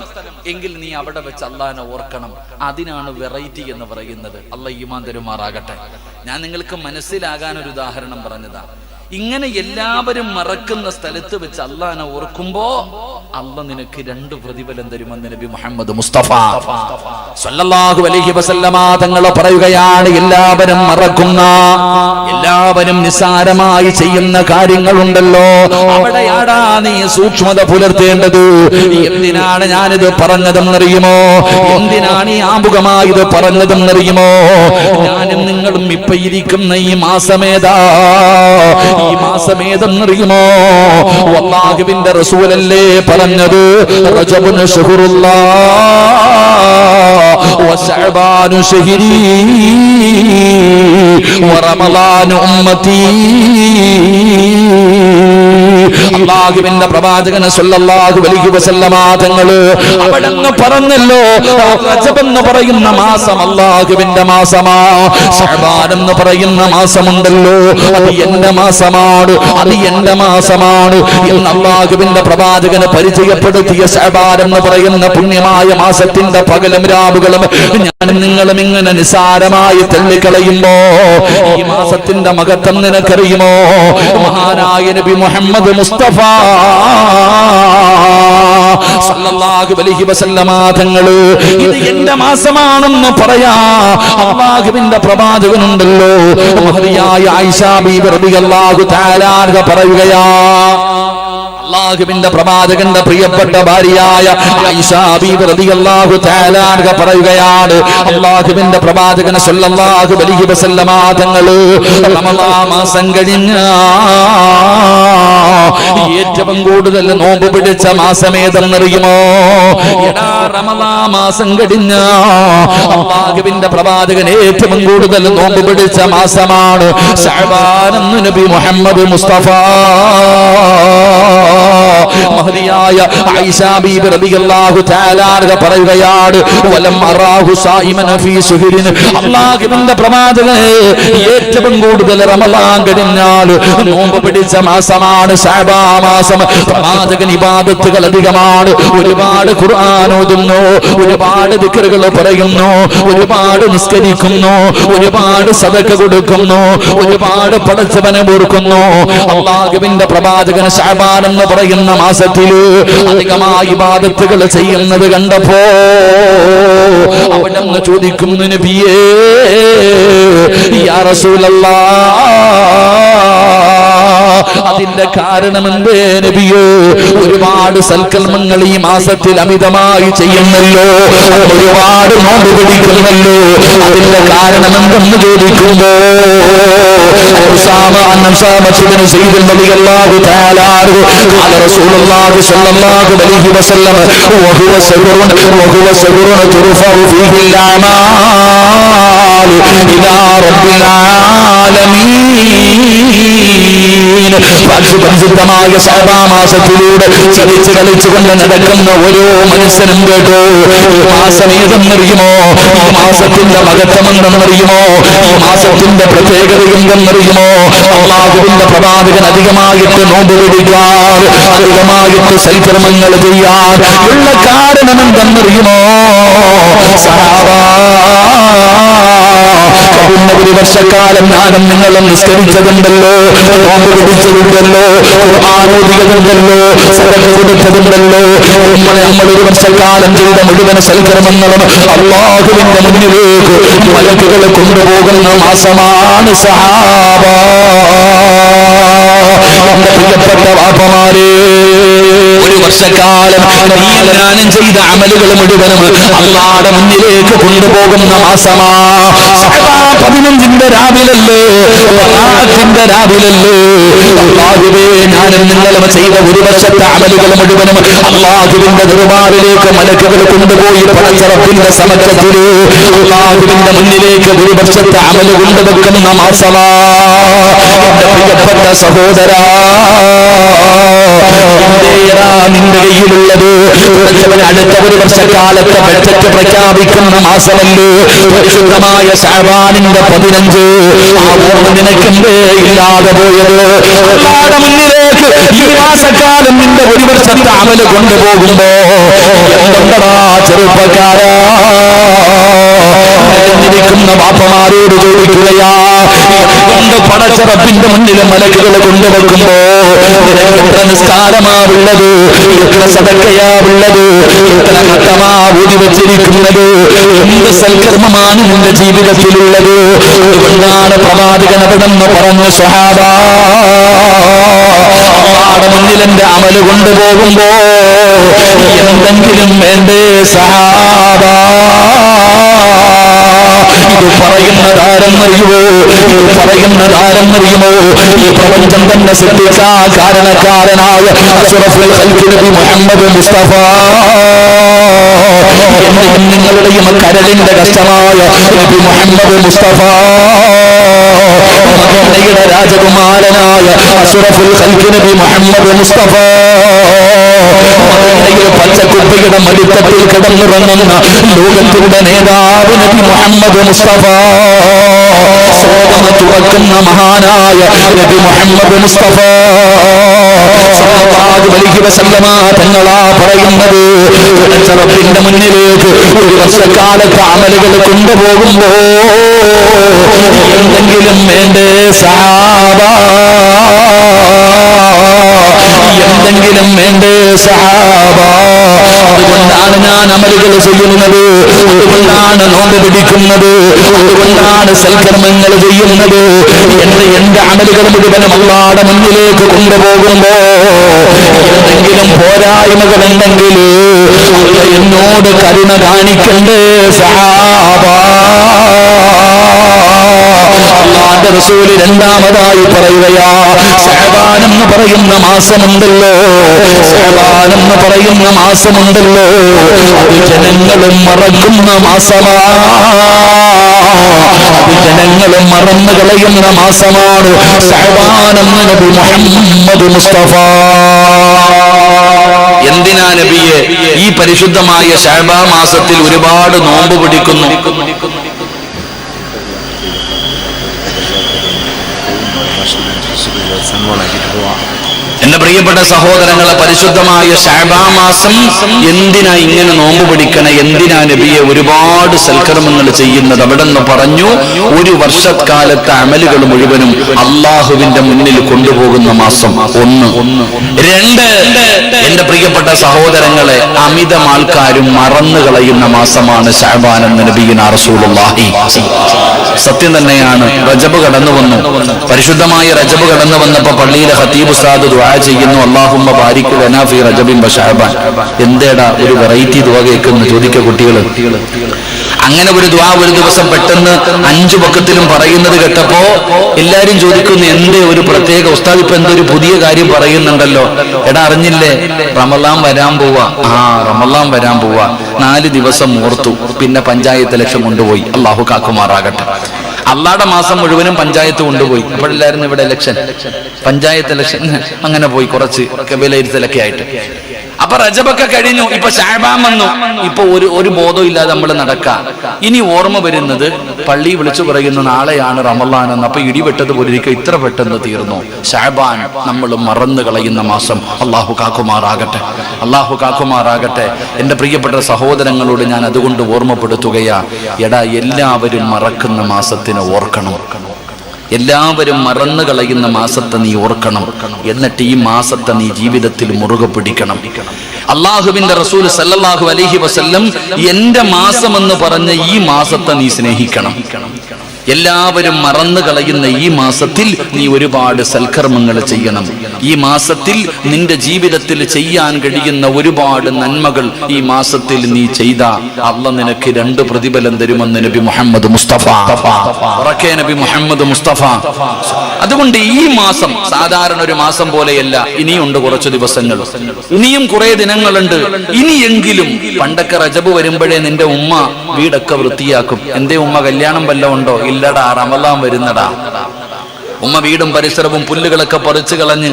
എങ്കിൽ നീ അവിടെ വെച്ച് അള്ളാഹിനെ ഓർക്കണം. അതിനാണ് വെറൈറ്റി എന്ന് പറയുന്നത്. അള്ളാഹ് ഈമാൻ തരുമാറാകട്ടെ. ഞാൻ നിങ്ങൾക്ക് മനസ്സിലാകാൻ ഒരു ഉദാഹരണം പറഞ്ഞതാ. ഇങ്ങനെ എല്ലാവരും മറക്കുന്ന സ്ഥലത്ത് വെച്ച് അള്ളാനെ ഓർക്കുമ്പോ അള്ളാഹ് നിനക്ക് 2 പ്രതിഫലം തരുമെന്ന് നബി മുഹമ്മദ് മുസ്തഫ സല്ലല്ലാഹു അലൈഹി വസല്ലമ തങ്ങൾ പറയുകയാണ്. എല്ലാവരും മറക്കുന്ന, എല്ലാവരും നിസ്സാരമായി ചെയ്യുന്ന കാര്യങ്ങളുണ്ടല്ലോ, അവിടെയാടാ നീ സൂക്ഷ്മത പുലർത്തേണ്ടത്. എന്തിനാണ് ഞാനിത് പറഞ്ഞതെന്നറിയുമോ? എന്തിനാണ് ഈ ആമുഖമായി ഇത് പറഞ്ഞതെന്നറിയുമോ? ഞാനും നിങ്ങളും ഇപ്പൊ ഇരിക്കുന്ന ഈ മാസമേതാ? ഈ മാസമേതെന്നറിയുമോ? അല്ലാഹുവിന്റെ റസൂലല്ലേ പറഞ്ഞത്, റജബുൻ ശഹറുല്ലാഹ് വശഅബാനു ശഹരി വറമളാനു ഉമ്മത്തി. അല്ലാഹുവിന്റെ പ്രവാചകൻ സല്ലല്ലാഹു അലൈഹി വസല്ലമ തങ്ങള് അവിടെന്ന് പറഞ്ഞല്ലോ, റജബ് എന്ന് പറയുന്ന മാസം അല്ലാഹുവിന്റെ മാസമാ. ശഅബാൻ എന്ന് പറയുന്ന മാസമുണ്ടല്ലോ, അത് എന്റെ മാസമാണ്, അത് എന്റെ മാസമാണ് എന്ന് അല്ലാഹുവിന്റെ പ്രവാചകന് പരിചയപ്പെടുത്തിയ ശഅബാൻ എന്ന് പറയുന്ന പുണ്യമായ മാസത്തിന്റെ പകലും രാവുകളും ഞാൻ നിങ്ങളും ഇങ്ങനെ നിസാരമായി തള്ളിക്കളയുമ്പോ ഈ മാസത്തിന്റെ മഹത്വം നിനക്കറിയുമോ? മഹാനായ നബി മുഹമ്മദ് മുസ്തഫ സല്ലല്ലാഹു അലൈഹി വസല്ലമ തങ്ങള് ഇത് എന്റെ മാസമാണെന്ന് പറയാ അല്ലാഹുവിന്റെ പ്രവാചകനുണ്ടല്ലോ, മഹദിയായ ആയിഷ ബീവി റളിയല്ലാഹു തആല അൻഹ പറയുകയാ. അല്ലാഹുവിന്റെ പ്രവാചകന്റെ പ്രിയപ്പെട്ട ഭാര്യയായ ആയിഷ ബീവി റളിയല്ലാഹു തആല അൻഹ പറയുകയാണ്, അല്ലാഹുവിന്റെ പ്രവാചകൻ സല്ലല്ലാഹു അലൈഹി വസല്ലമ തങ്ങള് റമളാൻ മാസം കഴിഞ്ഞ ഏറ്റവും കൂടുതൽ നോമ്പ് പിടിച്ച മാസമേതെന്നറിയുമോ? എടാ, റമളാൻ മാസം കഴിഞ്ഞ അല്ലാഹുവിന്റെ പ്രവാചകൻ ഏറ്റവും കൂടുതൽ നോമ്പ് പിടിച്ച മാസമാണ് ശഅബാൻ എന്ന് നബി മുഹമ്മദ് മുസ്തഫ. മഹദിയായ ആയിഷ ബീബി റളിയല്ലാഹു തആല അൻഹ പറയുകയാണ്, വലം അറാഹു സായിമൻ ഫീ ശുഹ്രിൻ. അല്ലാഹുവിന്റെ പ്രവാചകനെ ഏറ്റവും കൂടുതൽ റമളാൻ കഴിഞ്ഞാൽ നോമ്പ് പിടിച്ച മാസമാണ് ശഅബാൻ മാസം. പ്രവാചകൻ ഇബാദത്തുകൾ അധികമാണ്, ഒരുപാട് ഖുർആൻ ഓതുന്നു, ഒരുപാട് ദിക്റുകൾ പറയുന്നു, ഒരുപാട് നിസ്കരിക്കുന്നു, ഒരുപാട് സദഖ കൊടുക്കുന്നു, ഒരുപാട് പടച്ചവനെ ഓർക്കുന്നു. അല്ലാഹുവിന്റെ പ്രവാചകൻ ശഅബാൻ എന്ന് പറയുന്ന മാസത്തില് അധികമായി ഇബാദത്തുകൾ ചെയ്യുന്നത് കണ്ടപ്പോ അവിടെന്ന് ചോദിക്കുന്നു, നബിയേ യാ റസൂലല്ലാഹ്, അതിന്റെ കാരണം എന്തേ നബിയേ? ഒരുപാട് സൽക്കർമ്മങ്ങൾ ഈ മാസത്തിൽ അമിതമായി ചെയ്യുന്നല്ലോ, ഒരുപാട് നോമ്പ് പിടിക്കുന്നല്ലോ, അതിന്റെ കാരണം എന്തെന്ന് ചോദിക്കുമ്പോ പരിശുദ്ധമായ ശഅബാൻ മാസത്തിലൂടെ ചലിച്ച് കളിച്ചുകൊണ്ട് നടക്കുന്ന ഓരോ മനുഷ്യനും കേട്ടോ, ഈ മാസം ഏതെന്നറിയുമോ? ഈ മാസത്തിന്റെ മഹത്വമെന്തെന്നറിയുമോ? ഈ മാസത്തിന്റെ പ്രത്യേകത എന്തെന്നറിയുമോ? അല്ലാഹുവിന്റെ പ്രവാചകൻ അധികമായിട്ട് നോമ്പ് പിടിക്കാൻ, അധികമായിട്ട് സൽക്കർമ്മങ്ങൾ ചെയ്യാൻ ഉള്ള കാരണം എന്തെന്നറിയുമോ? കഴിഞ്ഞ ഒരു വർഷക്കാലം ഞാനും നിങ്ങളും നിസ്കരിച്ചതുണ്ടല്ലോ, നോമ്പ് പിടിച്ചതുണ്ടല്ലോ, ആരോഗ്യതുണ്ടല്ലോ, സദഖ കൊടുത്തതുണ്ടല്ലോ. നമ്മൾ ഒരു വർഷക്കാലം ചെയ്ത മുഴുവൻ സൽക്കർമ്മങ്ങളും അല്ലാഹുവിന്റെ മുന്നിലേക്ക് മലക്കുകൾ കൊണ്ടുപോകുന്ന മാസമാണ് സഹാബ. എന്റെ പ്രിയപ്പെട്ട വാപ്പമാരെ, ഒരു വർഷക്കാലം നീ ചെയ്ത അമലുകൾ മുഴുവനും അല്ലാഹുവിന്റെ മുന്നിലേക്ക് കൊണ്ടുപോകുന്ന മാസമാ. 15 രാവിലല്ലേ, 10 രാവിലല്ലേ, അല്ലാഹുവേ ഞാനും നിങ്ങളും ചെയ്ത ഒരു വർഷത്തെ അമലുകൾ മുഴുവനും അല്ലാഹുവിന്റെ ദർബാറിലേക്ക് മലക്കുകൾ കൊണ്ടുപോയി പടച്ചറപ്പിന്റെ സമക്ഷത്തില് അല്ലാഹുവിന്റെ മുന്നിലേക്ക് ഒരു വർഷത്തെ അമല് കൊണ്ടുവെക്കുന്ന മാസമാ. എന്റെ പ്രിയപ്പെട്ട സഹോദരാ, നിന്റെ കയ്യിലുള്ളത് അടുത്ത ഒരു വർഷക്കാലത്തെ ബഡ്ജറ്റ് പ്രഖ്യാപിക്കുന്ന മാസമല്ലേ പരിശുദ്ധമായ ശഅബാനിന്റെ 15. ആ ഓർമ്മ നിനക്കെന്തേ ഇല്ലാതെ പോയത്? അല്ലാഹുവിന്റെ മുന്നിലേക്ക് ഈ മാസക്കാലം നിന്റെ ഒരു വർഷത്തെ അമല് കൊണ്ടുപോകുമ്പോ എന്തുണ്ടടാ ചെറുപ്പക്കാരാ? വാപ്പമാരോട് ചോദിക്കുകയാ, കൊണ്ട് പടച്ച റബ്ബിന്റെ മുന്നിൽ മലക്കുകൾ കൊണ്ടുവെക്കുമ്പോ എത്ര നിസ്കാരമാവുള്ളത്, എത്ര സദക്കയാവുള്ളത്, എത്ര ഘട്ടമാ ഊതി വെച്ചിരിക്കുന്നത്, എന്ത് സൽക്കർമ്മമാണ് നിന്റെ ജീവിതത്തിലുള്ളത്. അതുകൊണ്ടാണ് പ്രവാചകൻ അവിടെന്ന് പറഞ്ഞു, സ്വഹാബാ അല്ലാഹുവിന്റെ മുന്നിൽ എന്റെ അമല് കൊണ്ടുപോകുമ്പോ എന്തെങ്കിലും വേണ്ടേ സഹാബാ? ഇത് പറയുന്നതാരെന്നറിയുമോ? ഈ പ്രപഞ്ചം തന്നെ സൃഷ്ടിച്ച കാരണക്കാരനായ അഷ്റഫുൽ ഖൽഖ് നബി മുഹമ്മദ് മുസ്തഫ, എന്റെയും നിങ്ങളുടെയും കരളിന്റെ കഷ്ടമായ നബി മുഹമ്മദ് മുസ്തഫ, മദീനയുടെ രാജകുമാരനായ അഷ്റഫുൽ ഖൽഖ് നബി മുഹമ്മദ് മുസ്തഫ, മദീനയിൽ പച്ചക്കുപ്പയുടെ മടിത്തട്ടിൽ കിടന്നിറങ്ങുന്ന ലോകത്തിന്റെ നേതാവ് നബി മുഹമ്മദ് മുസ്തഫ, സ്വർഗ്ഗം തുറക്കുന്ന മഹാനായ നബി മുഹമ്മദ് മുസ്തഫ സല്ലല്ലാഹു അലൈഹി വസല്ലമ തങ്ങളാ പറയുന്നത്, റബ്ബിന്റെ മുന്നിലേക്ക് ഒരു വർഷക്കാലത്ത് അമലുകൾ കൊണ്ടുപോകുമ്പോ എന്തെങ്കിലും വേണ്ടേ സഹാബാ? എന്തെങ്കിലും വേണ്ടേ സഹാബാ? അതുകൊണ്ടാണ് ഞാൻ അമലുകൾ ചെയ്യുന്നത്, അതുകൊണ്ടാണ് നോമ്പ് പിടിക്കുന്നത്, അതുകൊണ്ടാണ് സൽക്കർമ്മങ്ങൾ ചെയ്യുന്നത്. എന്റെ അമലുകൾ മുഴുവനും അല്ലാഹുവിന്റെ മുന്നിലേക്ക് കൊണ്ടുപോകുമ്പോ എന്തെങ്കിലും പോരായ്മകളുണ്ടെങ്കിൽ എന്നോട് കരുണ കാണിക്കണ്ടേ സഹാബാ? അല്ലാഹുവിന്റെ റസൂല് രണ്ടാമതായി പറയുകയാ, ശഅബാൻ എന്ന് പറയുന്ന മാസമുണ്ടല്ലോ, ശഅബാൻ എന്ന് പറയുന്ന മാസമുണ്ടല്ലോ, അത് ജനങ്ങളും മറക്കുന്ന മാസമാണ്, അത് ജനങ്ങളും മറന്നു കളയുന്ന മാസമാണ് ശഅബാൻ എന്ന് നബി മുഹമ്മദ് മുസ്തഫ. എന്തിനാ നബിയെ ഈ പരിശുദ്ധമായ ശഅബാൻ മാസത്തിൽ ഒരുപാട് നോമ്പ് പിടിക്കുന്നു? എന്റെ പ്രിയപ്പെട്ട സഹോദരങ്ങളെ, പരിശുദ്ധമായ ശഅബാൻ മാസം എന്തിനാ ഇങ്ങനെ നോമ്പ് പിടിക്കണേ? എന്തിനാ നബിയെ ഒരുപാട് സൽക്കർമ്മങ്ങൾ ചെയ്യുന്നത്? അവിടെ നിന്ന് പറഞ്ഞു, ഒരു വർഷക്കാലത്തെ അമലുകൾ മുഴുവനും അള്ളാഹുവിന്റെ മുന്നിൽ കൊണ്ടുപോകുന്ന മാസം. ഒന്ന്. രണ്ട്, എന്റെ പ്രിയപ്പെട്ട സഹോദരങ്ങളെ, അമിതം ആൾക്കാരും മറന്നു കളയുന്ന മാസമാണ് ശഅബാൻ എന്ന് നബിയുനാ റസൂലുള്ളാഹി. സത്യം തന്നെയാണ്. റജബ് കടന്നു വന്നു, പരിശുദ്ധമായ റജബ് കടന്നു വന്നപ്പോ പള്ളിയിലെ ഖതീബ് ഉസ്താദ് ദുആ ചെയ്യുന്നു, അല്ലാഹുമ്മ ബാരിക് ലനാ ഫീ റജബിൻ വ ശഅബാൻ. എന്തേടാ ഒരു വെറൈറ്റി ദുആ കേൾക്കുന്നു ചോദിക്ക കുട്ടികൾ. അങ്ങനെ ഒരു ദുആ ഒരു ദിവസം പെട്ടെന്ന് 5 വഖത്തിലും പറയുന്നത് കേട്ടപ്പോ എല്ലാരും ചോദിക്കുന്നു, എന്തേ ഒരു പ്രത്യേക ഉസ്താദ് ഇപ്പൊ എന്തോ ഒരു പുതിയ കാര്യം പറയുന്നുണ്ടല്ലോ? എടാ അറിഞ്ഞില്ലേ, റമളാൻ വരാൻ പോവാ. റമളാൻ വരാൻ പോവാ. 4 ദിവസം ഓർത്തു, പിന്നെ പഞ്ചായത്ത് ഇലക്ഷൻ കൊണ്ടുപോയി. അല്ലാഹു കാക്കുമാറാകട്ടെ. അള്ളാടെ മാസം മുഴുവനും പഞ്ചായത്ത് കൊണ്ടുപോയി. അപ്പോഴല്ലായിരുന്നു ഇവിടെ ഇലക്ഷൻ, പഞ്ചായത്ത് ഇലക്ഷൻ അങ്ങനെ പോയി കുറച്ച് വിലയിരുത്തലൊക്കെ ആയിട്ട്. അപ്പൊ റജബൊക്കെ കഴിഞ്ഞു, ഇപ്പൊ ശഅബാൻ വന്നു. ഇപ്പൊ ഒരു ബോധവും ഇല്ലാതെ നമ്മൾ നടക്കാം. ഇനി ഓർമ്മ വരുന്നത് പള്ളി വിളിച്ചു പറയുന്നു നാളെയാണ് റമളാൻ എന്ന്. അപ്പൊ ഇടിവെട്ടത് പോലിരിക്കും, ഇത്ര പെട്ടെന്ന് തീർന്നു. ശഅബാൻ നമ്മൾ മറന്നു കളയുന്ന മാസം. അല്ലാഹു കാക്കുമാറാകട്ടെ, അല്ലാഹു കാക്കുമാറാകട്ടെ. എന്റെ പ്രിയപ്പെട്ട സഹോദരങ്ങളോട് ഞാൻ അതുകൊണ്ട് ഓർമ്മപ്പെടുത്തുകയാ, എടാ എല്ലാവരും മറക്കുന്ന മാസത്തിന് ഓർക്കണം. എല്ലാവരും മറന്നു കളയുന്ന മാസത്തെ നീ ഓർക്കണം. എന്നിട്ട് ഈ മാസത്തെ നീ ജീവിതത്തിൽ മുറുകെ പിടിക്കണം. അള്ളാഹുവിന്റെ റസൂൽ സല്ലല്ലാഹു അലൈഹി വസല്ലം എന്റെ മാസം എന്ന് പറഞ്ഞ ഈ മാസത്തെ നീ സ്നേഹിക്കണം. എല്ലാവരും മറന്നു കളയുന്ന ഈ മാസത്തിൽ നീ ഒരുപാട് സൽക്കർമ്മങ്ങൾ ചെയ്യണം. ഈ മാസത്തിൽ നിന്റെ ജീവിതത്തിൽ ചെയ്യാൻ കഴിയുന്ന ഒരുപാട് നന്മകൾ ഈ മാസത്തിൽ നീ ചെയ്ത അല്ലാഹ് നിനക്ക് 2 പ്രതിഫലം തരുമെന്ന് നബി മുഹമ്മദ് മുസ്തഫ. നബി മുഹമ്മദ് മുസ്തഫ. അതുകൊണ്ട് ഈ മാസം സാധാരണ ഒരു മാസം പോലെയല്ല. ഇനിയുണ്ട് കുറച്ച് ദിവസങ്ങൾ, ഇനിയും കുറെ ദിനങ്ങളുണ്ട്. ഇനിയെങ്കിലും പണ്ടൊക്കെ റജബ് വരുമ്പോഴേ നിന്റെ ഉമ്മ വീടൊക്കെ വൃത്തിയാക്കും. എന്തേ ഉമ്മ കല്യാണം വല്ലതും ഉണ്ടോ? ഇല്ലടാ, റമളാൻ വരുന്നടാ. ഉമ്മ വീടും പരിസരവും പുല്ലുകളൊക്കെ പറിച്ചു കളഞ്ഞ്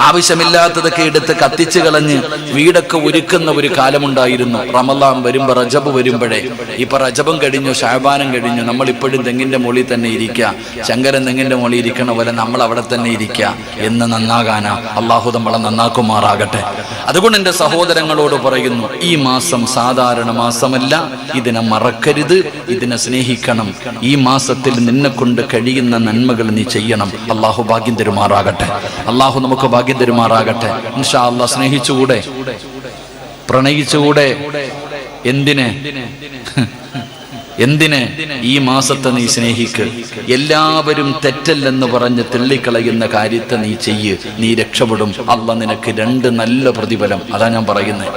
ആവശ്യമില്ലാത്തതൊക്കെ എടുത്ത് കത്തിച്ചു കളഞ്ഞ് വീടൊക്കെ ഒരുക്കുന്ന ഒരു കാലമുണ്ടായിരുന്നു. റമളാൻ വരുമ്പോ, റജബ് വരുമ്പോഴേ, ഇപ്പൊ റജബും കഴിഞ്ഞു, ശഅബാനും കഴിഞ്ഞു, നമ്മൾ ഇപ്പോഴും തെങ്ങിന്റെ മുകളിൽ തന്നെ ഇരിക്കുക. ശങ്കരൻ തെങ്ങിന്റെ മുകളിൽ ഇരിക്കണ പോലെ നമ്മൾ അവിടെ തന്നെ ഇരിക്കുക. എന്ന് നന്നാകാനാ? അള്ളാഹു നമ്മളെ നന്നാക്കുമാറാകട്ടെ. അതുകൊണ്ട് എൻ്റെ സഹോദരങ്ങളോട് പറയുന്നു, ഈ മാസം സാധാരണ മാസമല്ല. ഇതിനെ മറക്കരുത്, ഇതിനെ സ്നേഹിക്കണം. ഈ മാസത്തിൽ നിന്നെ കൊണ്ട് കഴിയുന്ന നന്മകൾ നീ ചെയ്യണം. അള്ളാഹു ഭാഗ്യം തരുമാറാകട്ടെ. അള്ളാഹു നമുക്ക് ഭാഗ്യം തരുമാറാകട്ടെ. ഇൻഷാ അല്ലാഹ് സ്നേഹിച്ചുകൂടെ? പ്രണയിച്ചുകൂടെ? എന്തിന് ഈ മാസത്തെ നീ സ്നേഹിക്ക്. എല്ലാവരും തെറ്റല്ലെന്ന് പറഞ്ഞ് തെള്ളിക്കളയുന്ന കാര്യത്തെ നീ ചെയ്യ്, നീ രക്ഷപ്പെടും. അള്ളാഹ് നിനക്ക് 2 നല്ല പ്രതിഫലം, അതാ ഞാൻ പറയുന്നത്.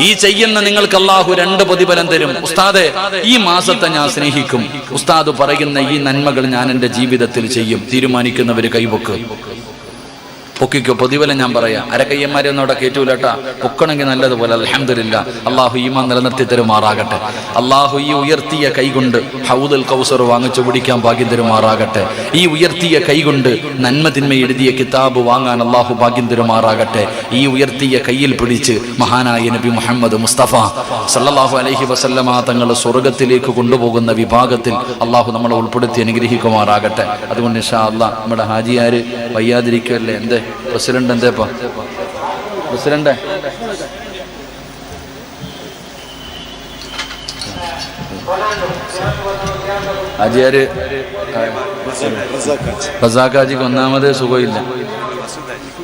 ഈ ചെയ്യുന്ന നിങ്ങൾക്ക് അള്ളാഹു 2 പ്രതിഫലം തരും. ഉസ്താദെ, ഈ മാസത്തെ ഞാൻ സ്നേഹിക്കും. ഉസ്താദ് പറയുന്ന ഈ നന്മകൾ ഞാൻ എൻ്റെ ജീവിതത്തിൽ ചെയ്യും. തീരുമാനിക്കുന്നവര് കൈവക്ക്. പൊക്കിക്കോ, പ്രതിഫലം ഞാൻ പറയാം. അരക്കയ്യന്മാരെ ഒന്നും അവിടെ കയറ്റൂലട്ടാ. പൊക്കണമെങ്കിൽ നല്ലതുപോലെ. അൽഹംദുലില്ലാ, അള്ളാഹു ഈമാൻ നിലനിർത്തി തരുമാറാകട്ടെ. അള്ളാഹു ഈ ഉയർത്തിയ കൈകൊണ്ട് ഹൗദുൽ കൗസർ വാങ്ങിച്ചു കുടിക്കാൻ ഭാഗ്യം തരുമാറാകട്ടെ. ഈ ഉയർത്തിയ കൈകൊണ്ട് നന്മ തിന്മ എഴുതിയ കിതാബ് വാങ്ങാൻ അള്ളാഹു ഭാഗ്യം തരുമാറാകട്ടെ. ഈ ഉയർത്തിയ കയ്യിൽ പിടിച്ച് മഹാനായ നബി മുഹമ്മദ് മുസ്തഫ സല്ലല്ലാഹു അലൈഹി വസല്ലമ തങ്ങൾ സ്വർഗത്തിലേക്ക് കൊണ്ടുപോകുന്ന വിഭാഗത്തിൽ അള്ളാഹു നമ്മളെ ഉൾപ്പെടുത്തി അനുഗ്രഹിക്കുമാറാകട്ടെ. അതുകൊണ്ട് ഇൻഷാ അല്ലാഹ് നമ്മുടെ ഹാജിയാര് വയ്യാതിരിക്കുമല്ലേ? എന്തേ പ്രസിഡന്റ്? എന്തേപ്പാ പ്രസിഡന്റ്? ഹാജിയാര് റസാഖാജിക്ക് ഒന്നാമത് സുഖമില്ല.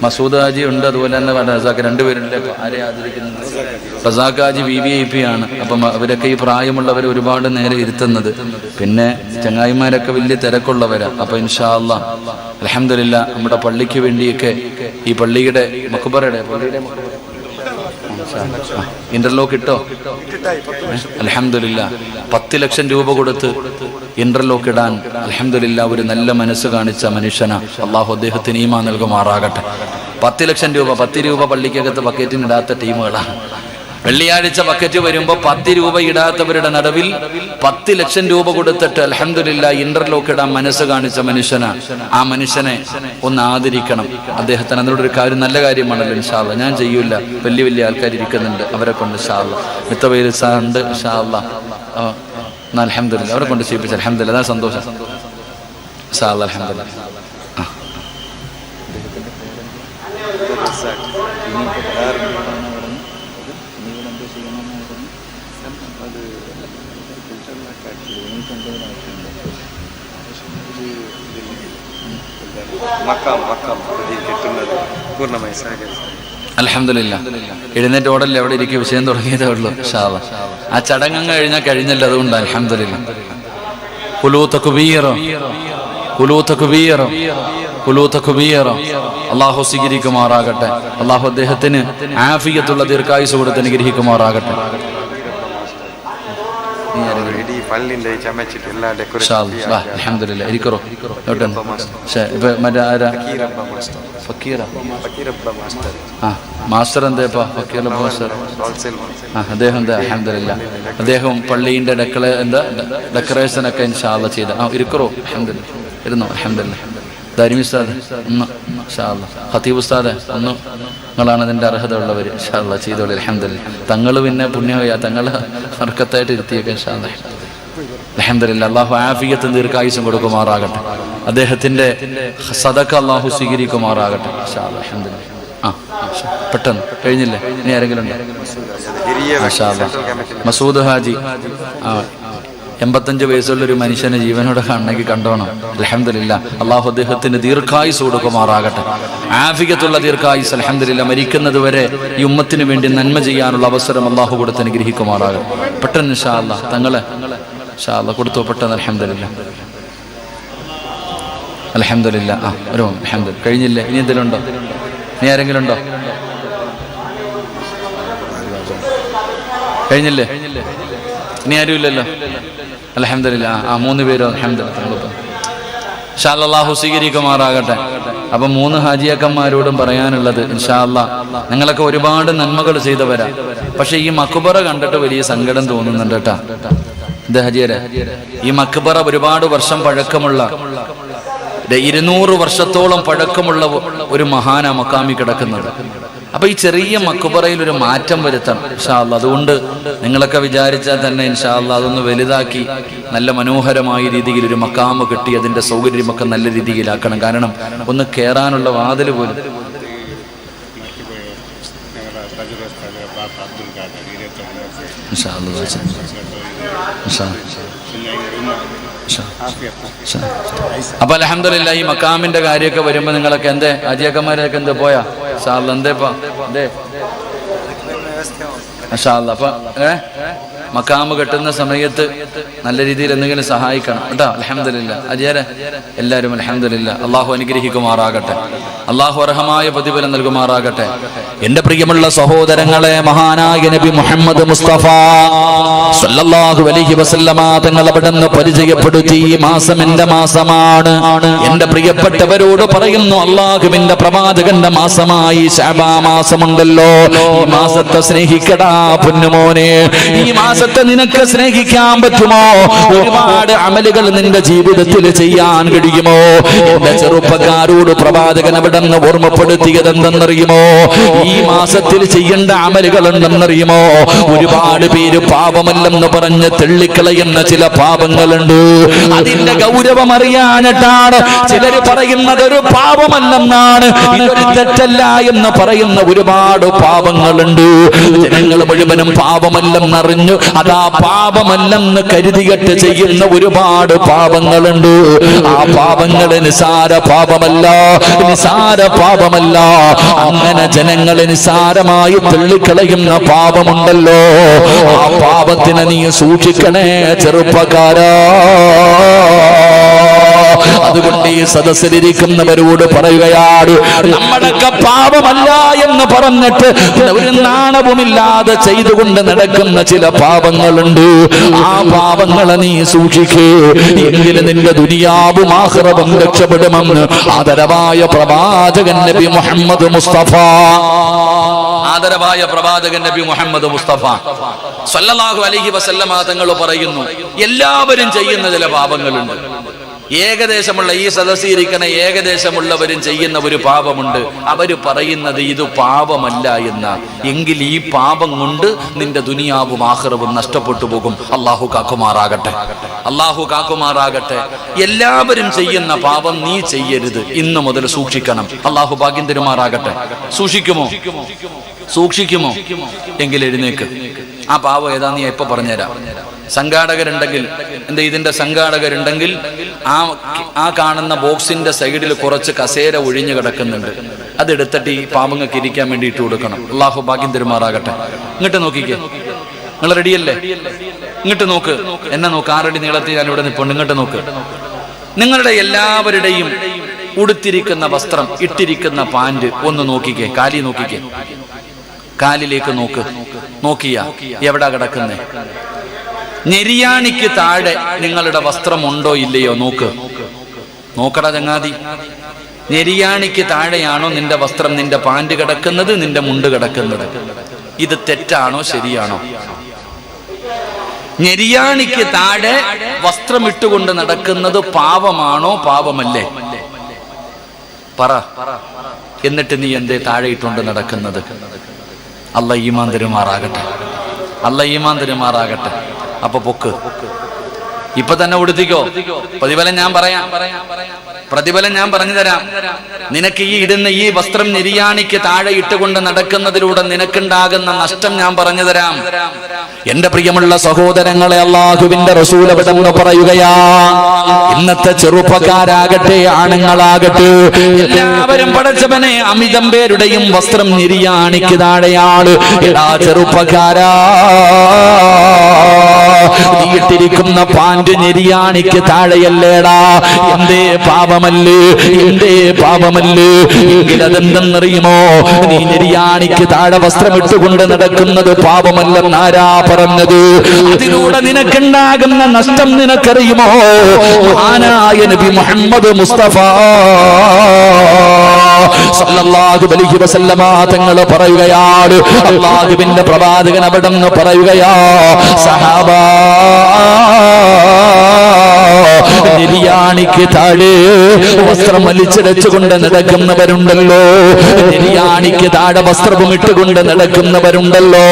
മസൂദ് ഹാജി ഉണ്ട്, അതുപോലെ തന്നെ റസാഖ്, 2 പേരുണ്ട്. ആരെ ആദരിക്കുന്നത്? റസാഖ് ഹാജി VVIP ആണ്. അപ്പം അവരൊക്കെ ഈ പ്രായമുള്ളവർ ഒരുപാട് നേരെ ഇരുത്തുന്നത്. പിന്നെ ചങ്ങായിമാരൊക്കെ വലിയ തിരക്കുള്ളവരാ. അപ്പൊ ഇൻഷാ അല്ലാഹ് അൽഹംദുലില്ലാ നമ്മുടെ പള്ളിക്ക് വേണ്ടിയൊക്കെ ഈ പള്ളിയുടെ മഖ്ബറയുടെ ഇന്റർലോക്ക് ഇട്ടോ? അൽഹംദുലില്ലാ 10 ലക്ഷം രൂപ കൊടുത്ത് ഇന്റർലോക്ക് ഇടാൻ അൽഹംദുലില്ലാ ഒരു നല്ല മനസ്സ് കാണിച്ച മനുഷ്യനാ. അള്ളാഹു അദ്ദേഹത്തിന് ഈമാൻ നൽകുമാറാകട്ടെ. 10 ലക്ഷം രൂപ, 10 രൂപ പള്ളിക്കകത്ത് ബക്കറ്റിന് ഇടാത്ത ടീമുകളാണ്. വെള്ളിയാഴ്ച ബക്കറ്റ് വരുമ്പോൾ 10 രൂപ ഇടാത്തവരുടെ നടുവിൽ 10 ലക്ഷം രൂപ കൊടുത്തിട്ട് അൽഹംദുലില്ലാ ഇന്റർലോക്ക് ഇടാൻ മനസ്സ് കാണിച്ച മനുഷ്യനാ. ആ മനുഷ്യനെ ഒന്ന് ആദരിക്കണം. അദ്ദേഹത്തിന് അതിനോടൊരു കാര്യം, നല്ല കാര്യമാണല്ലോ. ഇൻഷാ അല്ലാഹ് ഞാൻ ചെയ്യൂല, വലിയ വലിയ ആൾക്കാർ ഇരിക്കുന്നുണ്ട്, അവരെ കൊണ്ട് ഇൻഷാ അല്ലാഹ് മിത്തവയിൽ ഉണ്ട്. ഇൻഷാ അല്ലാഹ് അൽഹംദുലില്ലാ അവരെ കൊണ്ട് ചെയ്യിപ്പിച്ചു. അൽഹംദുലില്ലാ, അതാ സന്തോഷം. ഇൻഷാ അല്ലാഹ് അൽഹംദുലില്ലാ. അൽഹംദുലില്ലാ എഴുന്നേറ്റ് ഓടല്ലേ, അവിടെ ഇരിക്കും. വിഷയം തുടങ്ങിയതേ ഉള്ളൂ. ഇൻഷാ അല്ലാഹ് ആ ചടങ്ങ് കഴിഞ്ഞാൽ കഴിഞ്ഞല്ലോ. അതുകൊണ്ട് അൽഹംദുലില്ലാ. ഖുലൂ തക്ബീറ, ഖുലൂ തക്ബീറ, ഖുലൂ തക്ബീറ. അല്ലാഹു സ്വീകരിക്കുമാറാകട്ടെ. അല്ലാഹു അദ്ദേഹത്തിന് ആഫിയത്തുള്ള ദീർഘായുസ്സ് കൊടുത്ത് അനുഗ്രഹിക്കുമാറാകട്ടെ. അൽഹംദുലില്ലാ ഇരിക്കറോ മാസ്റ്റർ എന്തേപ്പാ ഫക്കീർ മാസ്റ്റർ? അദ്ദേഹം എന്താ? അൽഹംദുലില്ലാ അദ്ദേഹം പള്ളിന്റെ ഡെക്കറേഷൻ ഒക്കെ ഇൻഷാ അല്ലാഹ് ചെയ്ത. ഇരിക്കറോ? അൽഹംദുലില്ലാ ഇരുന്നോ? അൽഹംദുലില്ലാ. ദാരിമി ഉസ്താദ് ഒന്ന് ഇൻഷാ അല്ലാഹ്. ഖതീബ് ഉസ്താദ് ഒന്ന്, നിങ്ങളാണ് അതിൻ്റെ അർഹത ഉള്ളവർ. ഇൻഷാ അല്ലാഹ് ചെയ്തോളൂ. അൽഹംദുലില്ലാ തങ്ങൾ പിന്നെ പുണ്യമായ തങ്ങൾ വർക്കത്തായിട്ട് ഇരുത്തിയൊക്കെ ഇൻഷാ അല്ലാഹ്. അൽഹംദുലില്ലാ അല്ലാഹു ആഫിയത്തും ദീർഘായുസ്സും കൊടുക്കുമാറാകട്ടെ. അദ്ദേഹത്തിന്റെ സദഖ അല്ലാഹു സ്വീകരിക്കുമാറാകട്ടെ. ഇൻഷാ അല്ലാഹ്. അൽഹംദുലില്ലാ. പെട്ടെന്ന് കഴിഞ്ഞില്ലേ? ഇനി ആരെങ്കിലും ഉണ്ടോ? മാഷാ അല്ലാഹ്. മസൂദ് ഹാജി 85 വയസ്സുള്ളൊരു മനുഷ്യനെ ജീവനോടെ കാണണമെങ്കിൽ കണ്ടോണം. അൽഹംദുലില്ലാ അല്ലാഹു അദ്ദേഹത്തിന് ദീർഘായുസ്സ് കൊടുക്കുമാറാകട്ടെ. ആഫിയത്തുള്ള ദീർഘായുസ്സ്. അൽഹംദുലില്ലാ മരിക്കുന്നത് വരെ ഈ ഉമ്മത്തിന് വേണ്ടി നന്മ ചെയ്യാനുള്ള അവസരം അല്ലാഹു കൊടുത്ത് അനുഗ്രഹിക്കുമാറാകട്ടെ. പെട്ടെന്ന് ഇൻഷാ അല്ലാഹ് തങ്ങളെ ഇൻഷാ അല്ലാഹ് കൊടുത്തു. പെട്ടെന്ന് അൽഹംദുലില്ലാ. അൽഹംദുലില്ലാ ഒരു അൽഹംദുലില്ലാ. കഴിഞ്ഞില്ലേ? ഇനി എന്തെങ്കിലും ഉണ്ടോ? ഇനി ആരെങ്കിലും ഉണ്ടോ? കഴിഞ്ഞില്ലേ? ഇനി ആരും ഇല്ലല്ലോ? അൽഹംദുലില്ലാ 3 പേരോ? അൽഹംദുലില്ലാ ഇൻഷാ അല്ലാഹ് അല്ലാഹു സ്വീകരിക്കുമാറാകട്ടെ. അപ്പം 3 ഹാജിയാക്കന്മാരോടും പറയാനുള്ളത്, ഇൻഷാ അല്ലാഹ് ഞങ്ങളൊക്കെ ഒരുപാട് നന്മകൾ ചെയ്തവരാ. പക്ഷെ ഈ മഖ്ബറ കണ്ടിട്ട് വലിയ സങ്കടം തോന്നുന്നുണ്ട് കേട്ടാ. ഇത് ഹാജിയരെ, ഈ മഖ്ബറ ഒരുപാട് വർഷം പഴക്കമുള്ള 200 വർഷത്തോളം പഴക്കമുള്ള ഒരു മഹാന മക്കാമി കിടക്കുന്നത്. അപ്പൊ ഈ ചെറിയ മക്ബറയിൽ ഒരു മാറ്റം വരുത്തണം ഇൻഷാ അല്ലാഹ്. അതുകൊണ്ട് നിങ്ങളൊക്കെ വിചാരിച്ചാൽ തന്നെ ഇൻഷാ അല്ലാഹ് അതൊന്ന് വലുതാക്കി നല്ല മനോഹരമായ രീതിയിൽ ഒരു മക്കാമ് കിട്ടി അതിന്റെ സൗകര്യമൊക്കെ നല്ല രീതിയിലാക്കണം. കാരണം ഒന്ന് കയറാനുള്ള വാതിൽ പോലും അപ്പൊ അൽഹംദുലില്ലാഹ് ഈ മക്കാമിന്റെ കാര്യമൊക്കെ വരുമ്പോ നിങ്ങളൊക്കെ എന്തേ അജിയക്കന്മാരൊക്കെ എന്തേ പോയാ എന്തേപ്പാ എന്തേ അപ്പൊ മക്കാമ് കെട്ടുന്ന സമയത്ത് നല്ല രീതിയിൽ എന്തെങ്കിലും സഹായിക്കണം കേട്ടോ. അൽഹംദുലില്ലാഹ് അജിയരെ എല്ലാവരും അൽഹംദുലില്ലാഹ്. അള്ളാഹു അനുഗ്രഹിക്കുമാറാകട്ടെ, അള്ളാഹു അർഹമായ പ്രതിഫലം നൽകുമാറാകട്ടെ. എന്റെ പ്രിയമുള്ള സഹോദരങ്ങളെ, മഹാനായ നബി മുഹമ്മദ് മുസ്തഫ സല്ലല്ലാഹു അലൈഹി വസല്ലമ തങ്ങൾ അവിടുന്ന് പരിചയപ്പെടുത്തി ഈ മാസം എന്റെ മാസമാണ്. എന്റെ പ്രിയപ്പെട്ടവരോട് പറയുന്നു, അള്ളാഹുവിന്റെ പ്രവാചകന്റെ മാസമായി ശഅബാൻ മാസമുണ്ടല്ലോ, ഈ മാസത്തെ സ്നേഹിക്കടാ പൊന്നുമോനെ. ഈ മാസത്തെ നിനക്ക് സ്നേഹിക്കാൻ പറ്റുമോ? ഒരുപാട് അമലുകൾ നിന്റെ ജീവിതത്തിൽ ചെയ്യാൻ കഴിയുമോ? എന്റെ ചെറുപ്പക്കാരോട് പ്രവാചകൻ അവിടെ നിന്ന് ഓർമ്മപ്പെടുത്തിയത് എന്തെന്നറിയുമോ? ഈ മാസത്തിൽ ചെയ്യേണ്ട അമലുകൾ എന്തെന്നറിയുമോ? ഒരുപാട് പേര് പാപമല്ലെന്ന് പറഞ്ഞ് തെള്ളിക്കളയുന്ന ചില പാപങ്ങളുണ്ട്. അതിന്റെ ഗൗരവം അറിയാനിട്ടാണ് ചിലർ പറയുന്നത് ഒരു പാപമല്ലെന്നാണ്, ഇതൊരു തെറ്റല്ല എന്ന് പറയുന്ന ഒരുപാട് പാപങ്ങളുണ്ട്. ജനങ്ങൾ മുഴുവനും പാപമല്ലെന്നറിഞ്ഞു അതാ പാപമല്ലെന്ന് കരുതിയിട്ട് ചെയ്യുന്ന ഒരുപാട് പാപങ്ങളുണ്ട്. ആ പാപങ്ങള് നിസാര പാപമല്ല, നിസാര പാപമല്ല. അങ്ങനെ ജനങ്ങളെ നിസാരമായി തള്ളിക്കളയുന്ന പാപമുണ്ടല്ലോ, ആ പാപത്തിനെ നീ സൂക്ഷിക്കണേ ചെറുപ്പക്കാരാ. അതുകൊണ്ട് ഈ സദസ്സിലിരിക്കുന്നവരോട് പറയുകയാണ്, നമ്മുടെയൊക്കെ പാപമല്ല എന്ന് പറഞ്ഞിട്ട് ഒരു നാണവുമില്ലാതെ ചെയ്തുകൊണ്ട് നടക്കുന്ന ചില പാപങ്ങളുണ്ട്. ആ പാപങ്ങളെ നീ സൂക്ഷിക്കേ, എങ്കിലും നിന്റെ ദുനിയാവും ആഖിറവും രക്ഷപ്പെടുമെന്ന് ആദരവായ പ്രവാചകൻ നബി മുഹമ്മദ് മുസ്തഫ, ആദരവായ പ്രവാചകൻ നബി മുഹമ്മദ് മുസ്തഫ സല്ലല്ലാഹു അലൈഹി വസല്ലമ തങ്ങൾ പറയുന്നു, എല്ലാവരും ചെയ്യുന്ന ചില പാപങ്ങളുണ്ട്. ഏകദേശമുള്ള ഈ സദസ്സിരിക്കണ ഏകദേശമുള്ളവരും ചെയ്യുന്ന ഒരു പാപമുണ്ട്. അവര് പറയുന്നത് ഇത് പാപമല്ല എന്ന. എങ്കിൽ ഈ പാപം കൊണ്ട് നിന്റെ ദുനിയാവും ആഖിറവും നഷ്ടപ്പെട്ടു പോകും. അള്ളാഹു കാക്കുമാറാകട്ടെ, അള്ളാഹു കാക്കുമാറാകട്ടെ. എല്ലാവരും ചെയ്യുന്ന പാപം നീ ചെയ്യരുത്, ഇന്ന് മുതൽ സൂക്ഷിക്കണം. അള്ളാഹു ഭാഗ്യം തരുമാറാകട്ടെ. സൂക്ഷിക്കുമോ? സൂക്ഷിക്കുമോ? എങ്കിൽ എഴുന്നേക്ക്. ആ പാവം ഏതാ നീ എപ്പോ പറഞ്ഞുതരാം. സംഘാടകരുണ്ടെങ്കിൽ എന്താ, ഇതിന്റെ സംഘാടകരുണ്ടെങ്കിൽ ആ കാണുന്ന ബോക്സിന്റെ സൈഡിൽ കുറച്ച് കസേര ഒഴിഞ്ഞു കിടക്കുന്നുണ്ട്, അതെടുത്തിട്ട് ഈ പാവങ്ങൾക്ക് ഇരിക്കാൻ വേണ്ടി ഇട്ട് കൊടുക്കണം. അള്ളാഹു ഭാഗ്യം തരുമാറാകട്ടെ. ഇങ്ങോട്ട് നോക്കിക്കേ, നിങ്ങൾ റെഡിയല്ലേ? ഇങ്ങോട്ട് നോക്ക്, എന്നെ നോക്ക്. 6 അടി നീളത്തിൽ ഞാൻ ഇവിടെ നിൽപ്പുണ്ട്. ഇങ്ങോട്ട് നോക്ക്. നിങ്ങളുടെ എല്ലാവരുടെയും ഉടുത്തിരിക്കുന്ന വസ്ത്രം, ഇട്ടിരിക്കുന്ന പാന്റ് ഒന്ന് നോക്കിക്കേ. കാലി നോക്കിക്കേ, കാലിലേക്ക് നോക്ക്. നോക്കിയാ എവിടാ കിടക്കുന്നേ? ഞെരിയാണിക്ക് താഴെ നിങ്ങളുടെ വസ്ത്രമുണ്ടോ ഇല്ലയോ നോക്ക്. നോക്കടാ ചങ്ങാതി, ഞെരിയാണിക്ക് താഴെയാണോ നിന്റെ വസ്ത്രം, നിന്റെ പാന്റ് കിടക്കുന്നത്, നിന്റെ മുണ്ട് കിടക്കുന്നത്? ഇത് തെറ്റാണോ ശരിയാണോ? ഞെരിയാണിക്ക് താഴെ വസ്ത്രം ഇട്ടുകൊണ്ട് നടക്കുന്നത് പാപമാണോ പാപമല്ലേ? പറ. എന്നിട്ട് നീ എന്തേ താഴെ ഇട്ടുകൊണ്ട് നടക്കുന്നത്? അല്ലാഹ് ഈമാൻ തരുമാറാകട്ടെ, അല്ലാഹ് ഈമാൻ തരുമാറാകട്ടെ. അപ്പൊ പൊക്ക്, ഇപ്പൊ തന്നെ ഉടുത്തിക്കോ. പ്രതിഫലം ഞാൻ പറയാം, പ്രതിഫലം ഞാൻ പറഞ്ഞു തരാം. നിനക്ക് ഈ ഇടുന്ന ഈ വസ്ത്രം നിര്യാണിക്ക് താഴെ ഇട്ടുകൊണ്ട് നടക്കുന്നതിലൂടെ നിനക്കുണ്ടാകുന്ന നഷ്ടം ഞാൻ പറഞ്ഞു തരാം. എന്റെ പ്രിയമുള്ള സഹോദരങ്ങളെ, അല്ലാഹുവിന്റെ റസൂൽ അവിടെന്ന് പറയുകയാ, ഇന്നത്തെ ചെറുപ്പക്കാരാകട്ടെ ആണുങ്ങളാകട്ടെ എല്ലാവരും പടച്ചവനെ അമിതം പേരുടെയും വസ്ത്രം നിര്യാണിക്ക് താഴെയാണ്. എടാ ചെറുപ്പക്കാരാ, നീ ഇട്ടിരിക്കുന്ന പാന്റ് നിര്യാണിക്ക് താഴെയല്ലേടാ. എന്തേ പാപമല്ലേ, എന്തേ പാപമല്ലേ? എങ്കിൽ അതെന്തെന്നറിയുമോ? നീ നിര്യാണിക്ക് താഴെ വസ്ത്രം ഇട്ടുകൊണ്ട് നടക്കുന്നത് പാപമല്ലെന്നാരാ പറഞ്ഞത്? അതിലൂടെ നിനക്കുണ്ടാകുന്ന നഷ്ടം നിനക്കറിയുമോ? മഹാനായ നബി മുഹമ്മദ് മുസ്തഫ സല്ലല്ലാഹു അലൈഹി വസല്ലമ തങ്ങൾ പറയുകയാണ്, അല്ലാഹുവിന്റെ പ്രവാചകൻ അവിടെന്ന് പറയുകയാ, സഹാബാ, നിര്യാണിക്ക് താഴെ വസ്ത്രം വലിച്ചിടച്ചുകൊണ്ട് നടക്കുന്നവരുണ്ടല്ലോ, നിര്യാണിക്ക് താഴെ വസ്ത്രവും ഇട്ടുകൊണ്ട് നടക്കുന്നവരുണ്ടല്ലോ,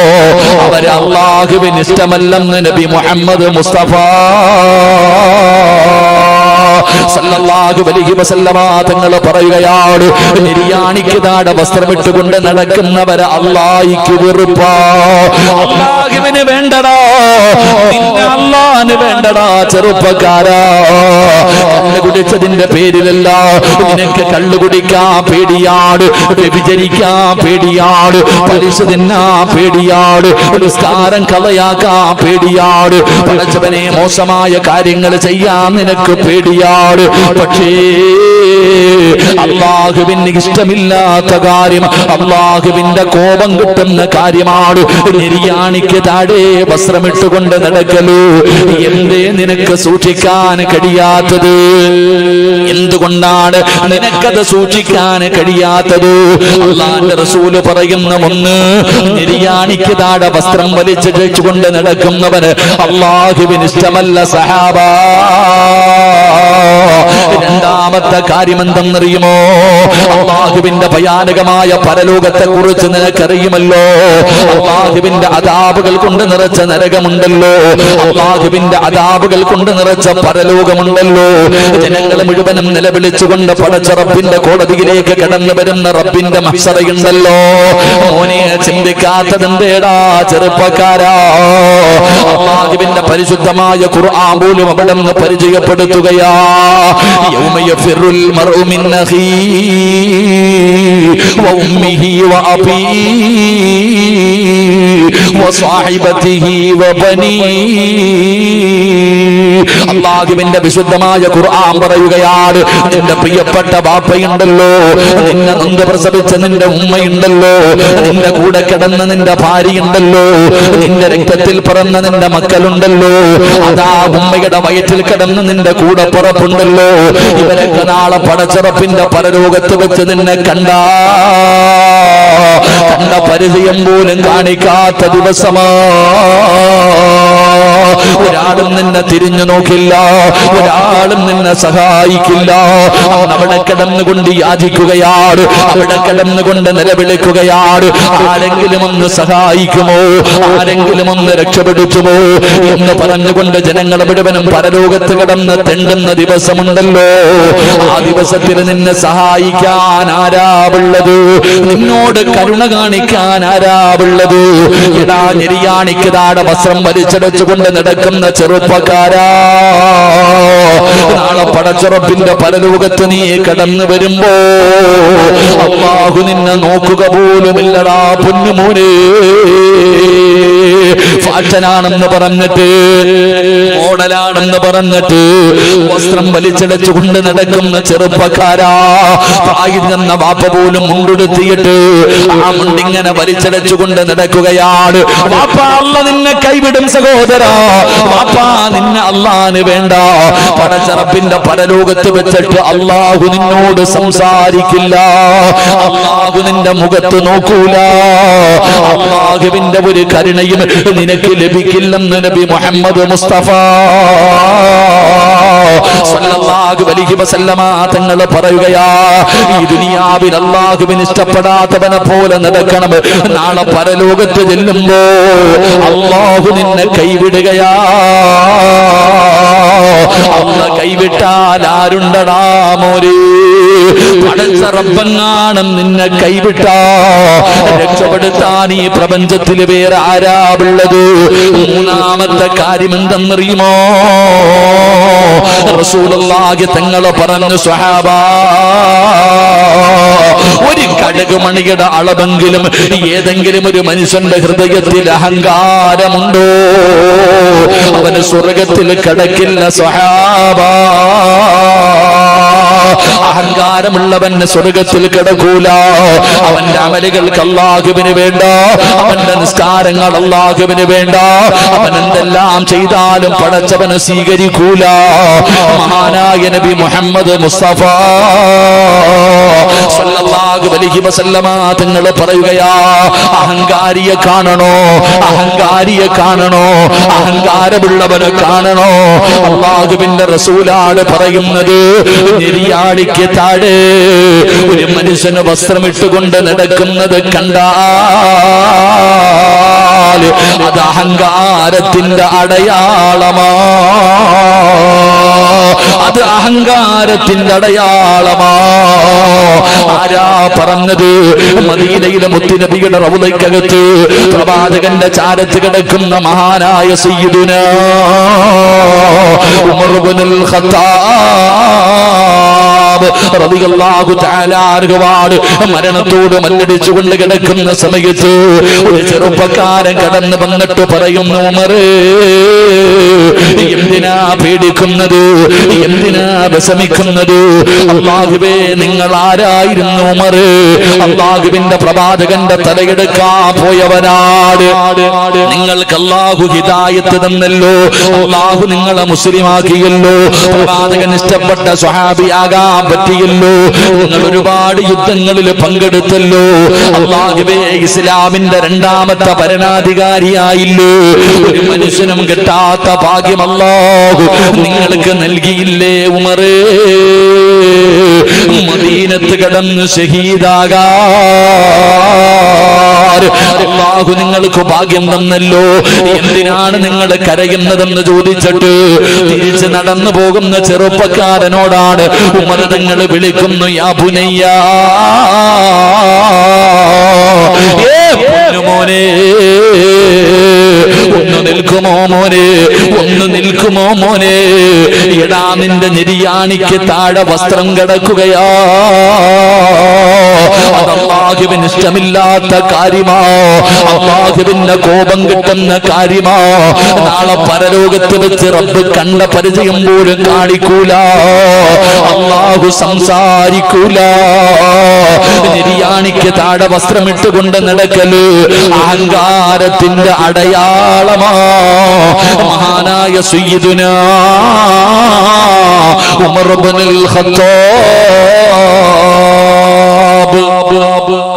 അവർ അല്ലാഹുവിന് ഇഷ്ടമല്ലെന്ന് നബി മുഹമ്മദ് മുസ്തഫ സല്ലല്ലാഹു അലൈഹി വസല്ലമ തങ്ങൾ പറയുകയാണ്, നിര്യാണിക്ക് താഴെ വസ്ത്രമിട്ടുകൊണ്ട് നടക്കുന്നവരെ അല്ലാഹുവിന് വെറുപ്പാ. അല്ലാഹുവിന് വേണ്ടടാ, നിന്നെ അല്ലാഹുവിന് വേണ്ടടാ ചെറുപ്പക്കാരാ. കള്ളു കുടിച്ചതിന്റെ പേരിലല്ല, നിനക്ക് കള്ളു കുടിക്കാൻ പേടിയാണ്, വ്യഭിചരിക്കാൻ പേടിയാണ്, പലിശ തിന്നാൻ പേടിയാണ്, നിസ്കാരം കളയാക്കാൻ പേടിയാണ്, പടച്ചവനെ മോശമായ കാര്യങ്ങൾ ചെയ്യാൻ നിനക്ക് പേടിയാണ്. പക്ഷേ അല്ലാഹുവിന് ഇഷ്ടമില്ലാത്ത കാര്യം, അല്ലാഹുവിന്റെ കോപം കിട്ടുന്ന കാര്യമാണ് നിര്യാണിക്ക് താഴെ വസ്ത്രമിട്ടുകൊണ്ട് നടക്കലു. എന്തേ നിനക്ക് സൂക്ഷിക്കാൻ കഴിയാത്തത്? എന്തുകൊണ്ടാണ് നിനക്കത് സൂക്ഷിക്കാൻ കഴിയാത്തത്? അല്ലാഹുവിന്റെ റസൂല് പറയുന്ന ഒന്ന്, നിര്യാണിക്ക് താഴെ വസ്ത്രം വലിച്ചിട്ടുകൊണ്ട് നടക്കുന്നവന് അല്ലാഹുവിന് ഇഷ്ടമല്ല സഹാബ. രണ്ടാമത്തെ കാര്യം എന്തെന്നറിയുമോ? അല്ലാഹുവിന്റെ ഭയാനകമായ പരലോകത്തെ കുറിച്ച് നിനക്കറിയുമല്ലോ. അല്ലാഹുവിന്റെ അദാബുകൾ കൊണ്ട് നിറച്ച നരകമുണ്ടല്ലോ, അല്ലാഹുവിന്റെ അദാബുകൾ കൊണ്ട് നിറച്ച പരലോകമുണ്ടല്ലോ. ജനങ്ങൾ മുഴുവനും നിലവിളിച്ചുകൊണ്ട് പടച്ച റബ്ബിന്റെ കോടതിയിലേക്ക് കടന്നു വരുന്ന റബ്ബിന്റെ മഹ്ശറയുണ്ടല്ലോ. മോനെ ചിന്തിക്കാത്തതെന്തേടാ ചെറുപ്പക്കാരാ? അല്ലാഹുവിന്റെ പരിശുദ്ധമായ ഖുർആൻ പോലും അവിടെ നിന്ന് പരിചയപ്പെടുത്തുകയാ. യൗമ യഫിറുൽ മർഉ മിൻ അഖീഹി വഉമ്മിഹി വഅബീഹി വസ്വാഹിബതിഹി വബനീഹി. അല്ലാഹുവിന്റെ വിശുദ്ധമായ ഖുർആൻ പറയുകയാണ്, നിന്റെ പ്രിയപ്പെട്ട ബാപ്പയുണ്ടല്ലോ, നിന്നെ നൊന്ത് പ്രസവിച്ച നിന്റെ ഉമ്മയുണ്ടല്ലോ, നിന്റെ കൂടെ കിടന്ന നിന്റെ ഭാര്യയുണ്ടല്ലോ, നിന്റെ രക്തത്തിൽ പിറന്ന നിന്റെ മക്കളുണ്ടല്ലോ, അതാ ഉമ്മയുടെ വയറ്റിൽ കിടന്ന് നിന്റെ കൂടെ പുറപ്പുണ്ടല്ലോ, ഇവരൊക്കെ നാളെ പടച്ചിറപ്പിന്റെ പരലോകത്ത് വെച്ച് നിന്നെ കണ്ട പരിചയം പോലും കാണിക്കാത്ത ദിവസമാ. ഒരാളും നിന്നെ തിരിഞ്ഞു നോക്കില്ല, ഒരാളും നിന്നെ സഹായിക്കില്ല. അവിടെ കിടന്നുകൊണ്ട് യാചിക്കുകയാണ്, അവിടെ കിടന്നുകൊണ്ട് നിലവിളിക്കുകയാണ്, ആരെങ്കിലും ഒന്ന് സഹായിക്കുമോ, ആരെങ്കിലും ഒന്ന് രക്ഷപ്പെടുത്തുമോ എന്ന് പറഞ്ഞുകൊണ്ട് ജനങ്ങൾ മുഴുവനും പരലോകത്ത് കിടന്ന് തെണ്ടുന്ന ദിവസമുണ്ടല്ലോ. ആ ദിവസത്തിൽ നിന്നെ സഹായിക്കാൻ ആരാവുള്ളത്? നിന്നോട് കരുണ കാണിക്കാൻ ആരാവുള്ളത്? ഇടാ നിര്യാണിക്ക് താഴെ വസ്ത്രം വലിച്ചടച്ചുകൊണ്ട് നടക്കുന്ന ചെറുപ്പക്കാരാ, നാളെ പടച്ചുറപ്പിന്റെ പരലോകത്ത് നീ കടന്നു വരുമ്പോ അല്ലാഹു നിന്നെ നോക്കുക പോലുമില്ലടാ പൊന്നുമോനെ. ഫാഷനാണെന്ന് പറഞ്ഞിട്ട്, മോഡലാണെന്ന് പറഞ്ഞിട്ട് വസ്ത്രം വലിച്ചടച്ചുകൊണ്ട് നടക്കുന്ന ചെറുപ്പക്കാരാ, പ്രായം വാപ്പ പോലും മുണ്ടെടുത്തിയിട്ട് ആ മുണ്ടിങ്ങനെ വലിച്ചടച്ചുകൊണ്ട് നടക്കുകയാണ്. വാപ്പ അല്ല നിന്നെ കൈവിടും സഹോദരാ, വാപ്പ നിന്നെ അല്ലാഹുവിന് വേണ്ട. പടച്ചറപ്പിന്റെ പരലോകത്ത് വെച്ചിട്ട് അല്ലാഹു നിന്നോട് സംസാരിക്കില്ല, അല്ലാഹു നിന്റെ മുഖത്ത് നോക്കൂല, അല്ലാഹുവിന്റെ ഒരു കരുണയും നിനക്ക് ലഭിക്കില്ലെന്ന് നബി മുഹമ്മദ് മുസ്തഫ സല്ലല്ലാഹു അലൈഹി വസല്ലമ തങ്ങൾ പറയുകയാ. ഈ ദുനിയാവിൽ അല്ലാഹുവിന് ഇഷ്ടപ്പെടാത്തവനെ പോലെ നടക്കണം. നാളെ പരലോകത്ത് ചെല്ലുമ്പോ അല്ലാഹു നിന്നെ കൈവിടുകയാ. അല്ലാഹു കൈവിട്ടാൽ ആരുണ്ടടാ മോരെ? പടച്ച റബ്ബെങ്ങാനും നിന്നെ കൈവിട്ടാ രക്ഷപ്പെടുത്താൻ ഈ പ്രപഞ്ചത്തിൽ വേറെ ആരാവുള്ളത്? മൂന്നാമത്തെ കാര്യം എന്തെന്നറിയുമോ? റസൂലുള്ളാഹി തങ്ങൾ പറഞ്ഞു, സ്വഹാബാ, ഒരു കടുകുമണിയുടെ അളവെങ്കിലും ഏതെങ്കിലും ഒരു മനുഷ്യന്റെ ഹൃദയത്തിൽ അഹങ്കാരമുണ്ടോ അവന് സ്വർഗത്തിൽ കടക്കില്ല സ്വഹാബാ. അഹങ്കാരമുള്ളവന് സ്വർഗത്തിൽ കിടക്കൂല. അവന്റെ അമലുകൾക്ക് അല്ലാഹുവിന് വേണ്ട, അവന്റെ നിസ്കാരങ്ങൾ അല്ലാഹുവിന് വേണ്ട, അവൻ എന്തെല്ലാം ചെയ്താലും പടച്ചവന് സ്വീകരിക്കൂല. മഹാനായ നബി മുഹമ്മദ് മുസ്തഫ സല്ലല്ലാഹു സല്ലല്ലാഹു അലൈഹി വസല്ലമ തങ്ങൾ പറയുകയാ, അഹങ്കാരിയെ കാണണോ, അഹങ്കാരിയെ കാണണോ, അഹങ്കാരമുള്ളവനെ കാണണോ? അല്ലാഹുവിന്റെ റസൂലാണ് പറയുന്നത്, നെരിയാണിക്ക് താഴെ ഒരു മനുഷ്യന് വസ്ത്രമിട്ടുകൊണ്ട് നടക്കുന്നത് കണ്ടാൽ അത് അഹങ്കാരത്തിന്റെ അടയാളമാ, അത് അഹങ്കാരത്തിന്റെ അടയാളമാ. ആരാ പറഞ്ഞത്? മദീനയിലെ മുത്തുനബിയുടെ റൗളയ്ക്കകത്ത് പ്രവാചകന്റെ ചാരത്ത് കിടക്കുന്ന മഹാനായ സയ്യിദുനാ ഉമർ ഇബ്നുൽ ഖത്താബ് റളിയല്ലാഹു തആല അൻഹു മരണത്തോട് മല്ലടിച്ചുകൊണ്ട് കിടക്കുന്ന സമയത്ത് ഒരു ചെറുപ്പക്കാരൻ കടന്നു വന്നിട്ട് പറയുന്നു, ഉമറേ, എന്തിനാ പേടിക്കുന്നത്, എന്തിനാ വിഷമിക്കുന്നത്? അല്ലാഹുവേ, നിങ്ങൾ ആരായിരുന്നു ഉമറേ? അല്ലാഹുവിന്റെ പ്രവാചകന്റെ തലയെടുക്കാൻ പോയവനാണ്. നിങ്ങൾക്ക് അല്ലാഹു ഹിദായത്ത് തന്നല്ലോ, അല്ലാഹു നിങ്ങളെ മുസ്ലിമാക്കിയല്ലോ, പ്രവാചകൻ ഇഷ്ടപ്പെട്ട സ്വഹാബിയാകാൻ പറ്റിയല്ലോ, നിങ്ങൾ ഒരുപാട് യുദ്ധങ്ങളിൽ പങ്കെടുത്തല്ലോ, അല്ലാഹുവേ, ഇസ്ലാമിന്റെ രണ്ടാമത്തെ ഭരണാധികാരിയായില്ലേ? ഒരു മനുഷ്യനും കിട്ടാത്ത ഭാഗ്യം അല്ലാഹു നിങ്ങൾക്ക് നൽകിയില്ലേ ഉമറേ? മദീനത്ത് കടന്ന് ഷഹീദാകാൻ അല്ലാഹു നിങ്ങൾക്ക് ഭാഗ്യം തന്നല്ലോ, എന്തിനാണ് നിങ്ങൾ കരയുന്നതെന്ന് ചോദിച്ചിട്ട് തിരിച്ച് നടന്നു പോകുന്ന ചെറുപ്പക്കാരനോടാണ് ഉമർ തങ്ങൾ വിളിക്കുന്നു, യാ ബുനയ്യ, മോനെ, ഒന്ന് നിൽക്കുമോ മോനെ, ഒന്ന് നിൽക്കുമോ മോനെ? എടാ, നിന്റെ നെരിയാണിക്ക് താഴെ വസ്ത്രം കിടക്കുകയാ, അത് അല്ലാഹുവിന് ഇഷ്ടമില്ലാത്ത കാര്യമാ, അല്ലാഹുവിന്റെ കോപം കിട്ടുന്ന കാര്യമാ. നാളെ പരലോകത്ത് വെച്ച് റബ്ബ് കണ്ട പരിചയം പോലും കാണിക്കൂല, അല്ലാഹു സംസാരിക്കൂല. നെരിയാണിക്ക് താഴെ വസ്ത്രമിട്ടുകൊണ്ട് നടക്കല് അഹങ്കാരത്തിന്റെ അടയാളമാ. മഹാനായ സയ്യിദുനാ ഉമർ ഇബ്നുൽ ഖത്താബ്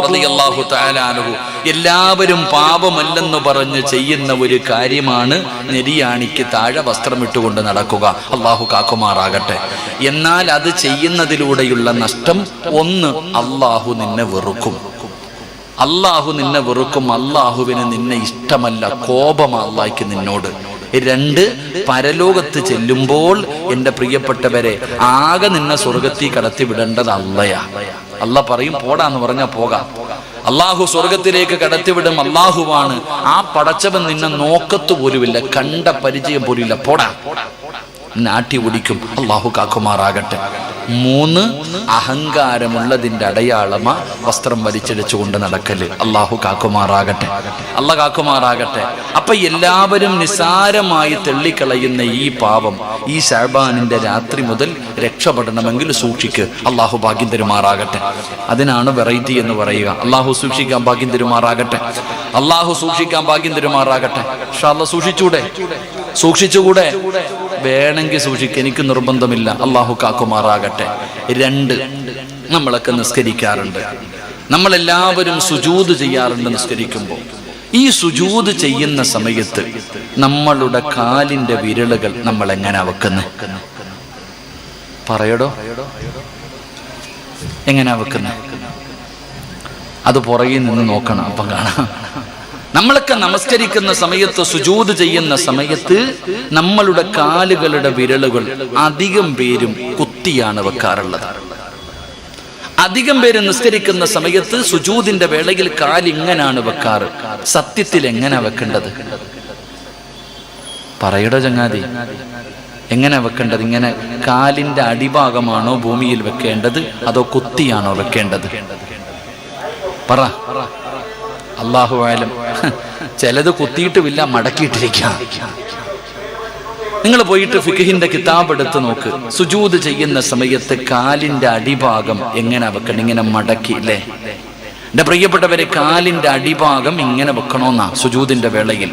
റളിയല്ലാഹു തആല അൻഹു എല്ലാവരും പാപമല്ലെന്ന് പറഞ്ഞ് ചെയ്യുന്ന ഒരു കാര്യമാണ് നെരിയാണിക്ക് താഴെ വസ്ത്രമിട്ടുകൊണ്ട് നടക്കുക. അള്ളാഹു കാക്കുമാറാകട്ടെ. എന്നാൽ അത് ചെയ്യുന്നതിലൂടെയുള്ള നഷ്ടം, ഒന്ന്, അള്ളാഹു നിന്നെ വെറുക്കും, അള്ളാഹു നിന്നെ വെറുക്കും, അള്ളാഹുവിന് നിന്നെ ഇഷ്ടമല്ല, കോപമാ അള്ളാഹ്ക്ക് നിന്നോട്. രണ്ട്, പരലോകത്ത് ചെല്ലുമ്പോൾ എൻ്റെ പ്രിയപ്പെട്ടവരെ, ആകെ നിന്നെ സ്വർഗത്തിൽ കടത്തി വിടേണ്ടത് അള്ളയാ. അള്ള പറയും പോടാന്ന് പറഞ്ഞാൽ പോകാം. അള്ളാഹു സ്വർഗത്തിലേക്ക് കടത്തിവിടും അള്ളാഹുവാണ്. ആ പടച്ചവൻ നിന്നെ നോക്കത്ത് പോലുമില്ല, കണ്ട പരിചയം പോലുമില്ല, പോടാ നാട്ടി ഓടിക്കും. അള്ളാഹു കാക്കുമാറാകട്ടെ. മൂന്ന്, അഹങ്കാരമുള്ളതിൻ്റെ അടയാളമാ വസ്ത്രം വലിച്ചടിച്ചുകൊണ്ട് നടക്കല്. അള്ളാഹു കാക്കുമാറാകട്ടെ, അള്ള കാക്കുമാറാകട്ടെ. അപ്പൊ എല്ലാവരും നിസാരമായി തള്ളിക്കളയുന്ന ഈ പാപം ഈ ശഅബാനിന്റെ രാത്രി മുതൽ രക്ഷപ്പെടണമെങ്കിൽ സൂക്ഷിക്ക്. അള്ളാഹു ഭാഗ്യം തരുമാറാകട്ടെ. അതിനാണ് വെറൈറ്റി എന്ന് പറയുക. അള്ളാഹു സൂക്ഷിക്കാൻ ഭാഗ്യം തരുമാറാകട്ടെ, അള്ളാഹു സൂക്ഷിക്കാൻ ഭാഗ്യം തരുമാറാകട്ടെ. ഇൻഷാ അല്ലാഹ് സൂക്ഷിച്ചൂടെ? സൂക്ഷിച്ചുകൂടെ? വേണമെങ്കിൽ സൂക്ഷിക്കുക, എനിക്ക് നിർബന്ധമില്ല. അള്ളാഹു കാക്കുമാറാകട്ടെ. രണ്ട്, നമ്മളൊക്കെ നിസ്കരിക്കാറുണ്ട്, നമ്മളെല്ലാവരും സുജൂദ് ചെയ്യാറുണ്ട് നിസ്കരിക്കുമ്പോൾ. ഈ സുജൂദ് ചെയ്യുന്ന സമയത്ത് നമ്മളുടെ കാലിന്റെ വിരലുകൾ നമ്മൾ എങ്ങനെ വെക്കുന്നത്? പറയടോ, എങ്ങനെ വെക്കുന്നത്? അത് പുറകിൽ നിന്ന് നോക്കണം, അപ്പം കാണാം. നമ്മളൊക്കെ നമസ്കരിക്കുന്ന സമയത്ത്, സുജൂദ് ചെയ്യുന്ന സമയത്ത് നമ്മളുടെ കാലുകളുടെ വിരലുകൾ അധികം പേരും കുത്തിയാണ് വെക്കാറുള്ളത്. അധികം പേര് നിസ്കരിക്കുന്ന സമയത്ത് സുജൂദിന്റെ വേളയിൽ കാലിങ്ങനാണ് വെക്കാറ്. സത്യത്തിൽ എങ്ങനെ വെക്കേണ്ടത്? പറയടോ ചങ്ങാതി, എങ്ങനെ വെക്കേണ്ടത്? ഇങ്ങനെ കാലിന്റെ അടിഭാഗമാണോ ഭൂമിയിൽ വെക്കേണ്ടത്, അതോ കുത്തിയാണോ വെക്കേണ്ടത്? പറ. അല്ലാഹു ആലം. ചിലത് കുത്തിയിട്ടുമില്ല, മടക്കിയിട്ടിരിക്കാം. നിങ്ങൾ പോയിട്ട് ഫിഖ്ഹിന്റെ കിതാബ് എടുത്ത് നോക്ക്. സുജൂദ് ചെയ്യുന്ന സമയത്ത് കാലിന്റെ അടിഭാഗം എങ്ങനെ വെക്കണം? ഇങ്ങനെ മടക്കി, അല്ലേ? എന്റെ പ്രിയപ്പെട്ടവരെ, കാലിന്റെ അടിഭാഗം ഇങ്ങനെ വെക്കണമെന്നാ സുജൂദിന്റെ വേളയിൽ.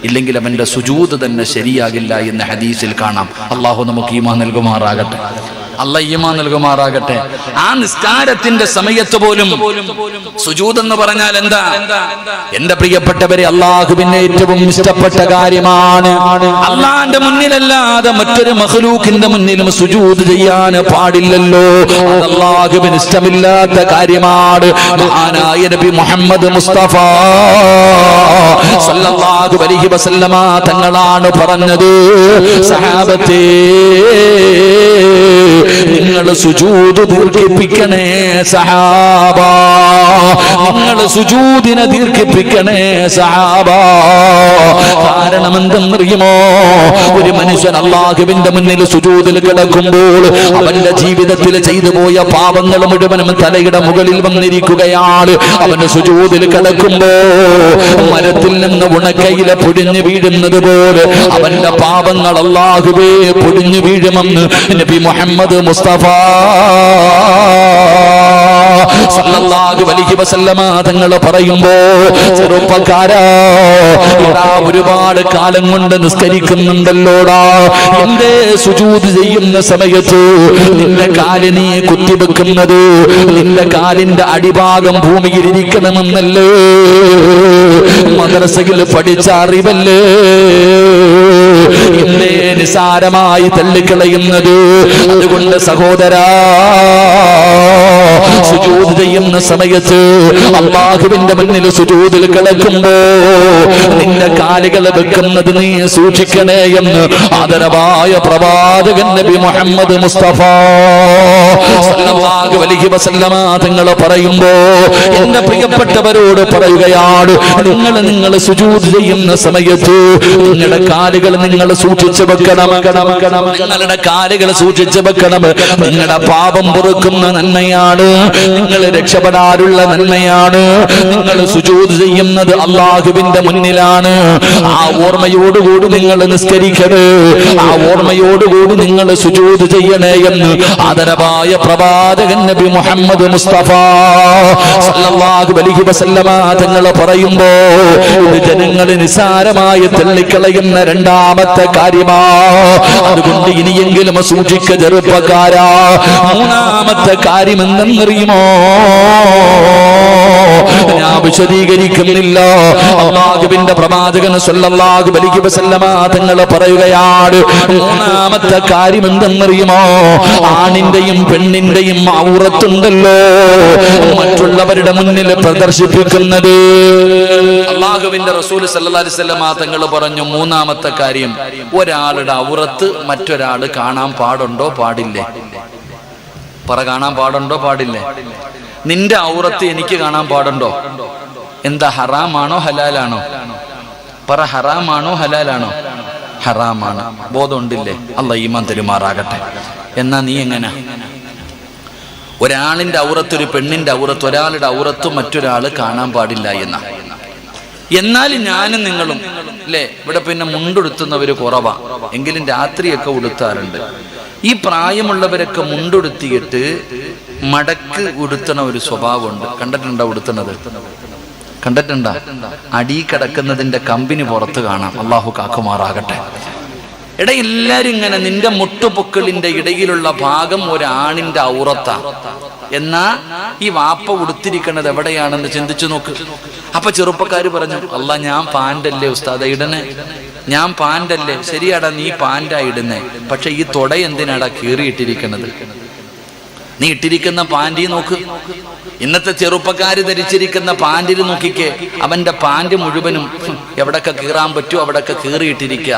ഇല്ലെങ്കിൽ അവന്റെ സുജൂദ് തന്നെ ശരിയാകില്ല എന്ന് ഹദീസിൽ കാണാം. അള്ളാഹു നമുക്ക് ഈമാൻ നൽകുമാറാകട്ടെ. അല്ലാഹ് ഈമാൻ നൽകുമാറാകട്ടെ. ആ നിസ്കാരത്തിന്റെ സമയത്ത് പോലും സുജൂദ് എന്ന് പറഞ്ഞാൽ എന്താ? എന്റെ പ്രിയപ്പെട്ടവരെ, അള്ളാഹുവിന് ഏറ്റവും ഇഷ്ടപ്പെട്ട കാര്യമാണ്. അള്ളാന്റെ മുന്നിലല്ലാതെ മറ്റൊരു മഖ്ലൂഖിന്റെ മുന്നിലും സുജൂദ് ചെയ്യാൻ പാടില്ലല്ലോ. അത് അള്ളാഹുവിന് ഇഷ്ടമില്ലാത്ത കാര്യമാണ്. മഹാനായ നബി മുഹമ്മദ് മുസ്തഫ സല്ലല്ലാഹു അലൈഹി വസല്ലമ തങ്ങളാണ് പറഞ്ഞത്, സഹാബത്തേ നിങ്ങൾ സുജൂദ് ദീർഘിപ്പിക്കണേ സഹാബ, നിങ്ങൾ സുജൂദിനെ ദീർഘിപ്പിക്കണേ സഹാബ. കാരണം എന്തെന്നറിയുമോ? ഒരു മനുഷ്യൻ അല്ലാഹുവിന്റെ മുന്നിൽ സുജൂദിൽ കിടക്കുമ്പോൾ അവന്റെ ജീവിതത്തിൽ ചെയ്തു പോയ പാപങ്ങൾ മുഴുവനും തലയുടെ മുകളിൽ വന്നിരിക്കുകയാണ്. അവന് സുജൂദിൽ കിടക്കുമ്പോ മരത്തിൽ നിന്ന് ഉണക്കയില പൊടിഞ്ഞു വീഴുന്നത് പോലെ അവന്റെ പാപങ്ങൾ അല്ലാഹുവേ പൊടിഞ്ഞു വീഴുമെന്ന് നബി മുഹമ്മദ് മുസ്തഫ സല്ലല്ലാഹു അലൈഹി വസല്ലമ തങ്ങൾ പറയുമ്പോ, ചെറുപ്പക്കാരാ, ഒരുപാട് കാലം കൊണ്ട് നിസ്കരിക്കുന്നുണ്ടല്ലോടാ, എന്റെ സുജൂദ് ചെയ്യുന്ന സമയത്ത് നിന്റെ കാല് നീ കുത്തിവെക്കുന്നത് നിന്റെ കാലിന്റെ അടിഭാഗം ഭൂമിയിൽ ഇരിക്കണമെന്നല്ലേ മദ്രസയിൽ പഠിച്ച അറിവല്ലേ? എന്തേ നിസാരമായി തള്ളിക്കളയുന്നത്? അതുകൊണ്ട് സഹോദരാ, സുജൂദ് ചെയ്യുന്ന സമയത്ത് അല്ലാഹുവിന്റെ മുന്നിൽ സുജൂദിൽ കിടക്കുമ്പോ നിന്റെ കാലുകൾ വെക്കുന്നത് നീ സൂക്ഷിക്കണേ എന്ന് ആദരവായ പ്രവാചകൻ നബി മുഹമ്മദ് മുസ്തഫ സല്ലല്ലാഹു അലൈഹി വസല്ലമ തങ്ങൾ പറയുമ്പോ എന്റെ പ്രിയപ്പെട്ടവരോട് പറയുകയാണ്, നിങ്ങൾ സുജൂദ് ചെയ്യുന്ന സമയത്ത് നിങ്ങളുടെ കാലുകൾ നിങ്ങൾ സൂക്ഷിച്ചു വെക്കണം. നിങ്ങളുടെ കാലുകൾ സൂക്ഷിച്ചു വെക്കണം. നിങ്ങളുടെ പാപം പൊറുക്കുന്ന നന്മയാണ്, നിങ്ങൾ രക്ഷപ്പെടാനുള്ള നന്മയാണ്. നിങ്ങൾ സുജൂദ് ചെയ്യുന്നത് അല്ലാഹുവിന്റെ മുന്നിലാണ്. ആ ഓർമ്മയോടുകൂടി നിങ്ങൾ നിസ്കരിക്കണേ, ആ ഓർമ്മയോടുകൂടി നിങ്ങൾ സുജൂദ് ചെയ്യണേ എന്ന് ആദരവായ പ്രവാചകൻ നബി മുഹമ്മദ് മുസ്തഫ സല്ലല്ലാഹു അലൈഹി വസല്ലമ തങ്ങൾ പറയുമ്പോ ഇത് ജനങ്ങൾ നിസാരമായി തള്ളിക്കളയുന്ന രണ്ടാമത്തെ കാര്യമാ. അതുകൊണ്ട് ഇനിയെങ്കിലും സൂക്ഷിക്ക ചെറുപ്പക്കാരാ. മൂന്നാമത്തെ കാര്യം എന്തെന്നറിയുമോ? ഞാൻ വിശദീകരിക്കുന്നില്ല. അല്ലാഹുവിന്റെ പ്രവാചകൻ സല്ലല്ലാഹു അലൈഹി വസല്ലമ തങ്ങൾ പറയുകയാണ്, മൂന്നാമത്തെ കാര്യം എന്തെന്നറിയുമോ? ആണിന്റെയും പെണ്ണിന്റെയും ഔറത്തുണ്ടല്ലോ മറ്റുള്ളവരുടെ മുന്നിൽ പ്രദർശിപ്പിക്കുന്നത്. അല്ലാഹുവിന്റെ റസൂൽ സല്ലല്ലാഹു അലൈഹി വസല്ലമ തങ്ങൾ പറഞ്ഞു, മൂന്നാമത്തെ കാര്യം, ഒരാളുടെ ഔറത്ത് മറ്റൊരാൾ കാണാൻ പാടുണ്ടോ പാടില്ലേ? പറ, കാണാൻ പാടുണ്ടോ പാടില്ലേ? നിന്റെ ഔറത്ത് എനിക്ക് കാണാൻ പാടുണ്ടോ? എന്താ, ഹറാമാണോ ഹലാലാണോ? പറ, ഹറാമാണോ ഹലാലാണോ? ഹറാമാണ്. ബോധമുണ്ടില്ലേ? അല്ലാഹ് ഈമാൻ തരുമാറാകട്ടെ. എന്നാ നീ എങ്ങനെ ഒരാളിന്റെ ഔറത്ത്, ഒരു പെണ്ണിന്റെ ഔറത്ത്, ഒരാളുടെ ഔറത്ത് മറ്റൊരാൾ കാണാൻ പാടില്ല എന്നാ? എന്നാലും ഞാനും നിങ്ങളും അല്ലേ, ഇവിടെ പിന്നെ മുണ്ടെടുത്തുന്നവര് കുറവാ, എങ്കിലും രാത്രിയൊക്കെ ഉടുത്താറുണ്ട്. ഈ പ്രായമുള്ളവരൊക്കെ മുണ്ടുടുത്തിയിട്ട് മടക്ക് ഉടുത്തണ ഒരു സ്വഭാവമുണ്ട്. കണ്ടിട്ടുണ്ടോ ഉടുത്തുന്നത്? കണ്ടിട്ടുണ്ടോ? അടി കിടക്കുന്നതിന്റെ കമ്പിന് പുറത്ത് കാണാം. അള്ളാഹു കാക്കുമാറാകട്ടെ. എടാ, എല്ലാരും ഇങ്ങനെ നിന്റെ മുട്ടുപൊക്കളിന്റെ ഇടയിലുള്ള ഭാഗം ഒരാണിന്റെ ഔറത്താ. എന്നാ ഈ വാപ്പ ഉടുത്തിരിക്കണത് എവിടെയാണെന്ന് ചിന്തിച്ചു നോക്ക്. അപ്പൊ ചെറുപ്പക്കാര് പറഞ്ഞു, അല്ലാ ഞാൻ പാൻ്റല്ലേ ഉസ്താദ ഇടണേ? ഞാൻ പാൻ്റല്ലേ? ശരിയാടാ, നീ പാൻ്റാ ഇടുന്നേ. പക്ഷെ ഈ തുട എന്തിനാടാ കീറിയിട്ടിരിക്കണത്? നീ ഇട്ടിരിക്കുന്ന പാൻറ് നോക്ക്. ഇന്നത്തെ ചെറുപ്പക്കാര് ധരിച്ചിരിക്കുന്ന പാൻറിൽ നോക്കിക്കേ. അവന്റെ പാൻറ് മുഴുവനും എവിടൊക്കെ കീറാൻ പറ്റുമോ അവിടൊക്കെ കീറിയിട്ടിരിക്കുക.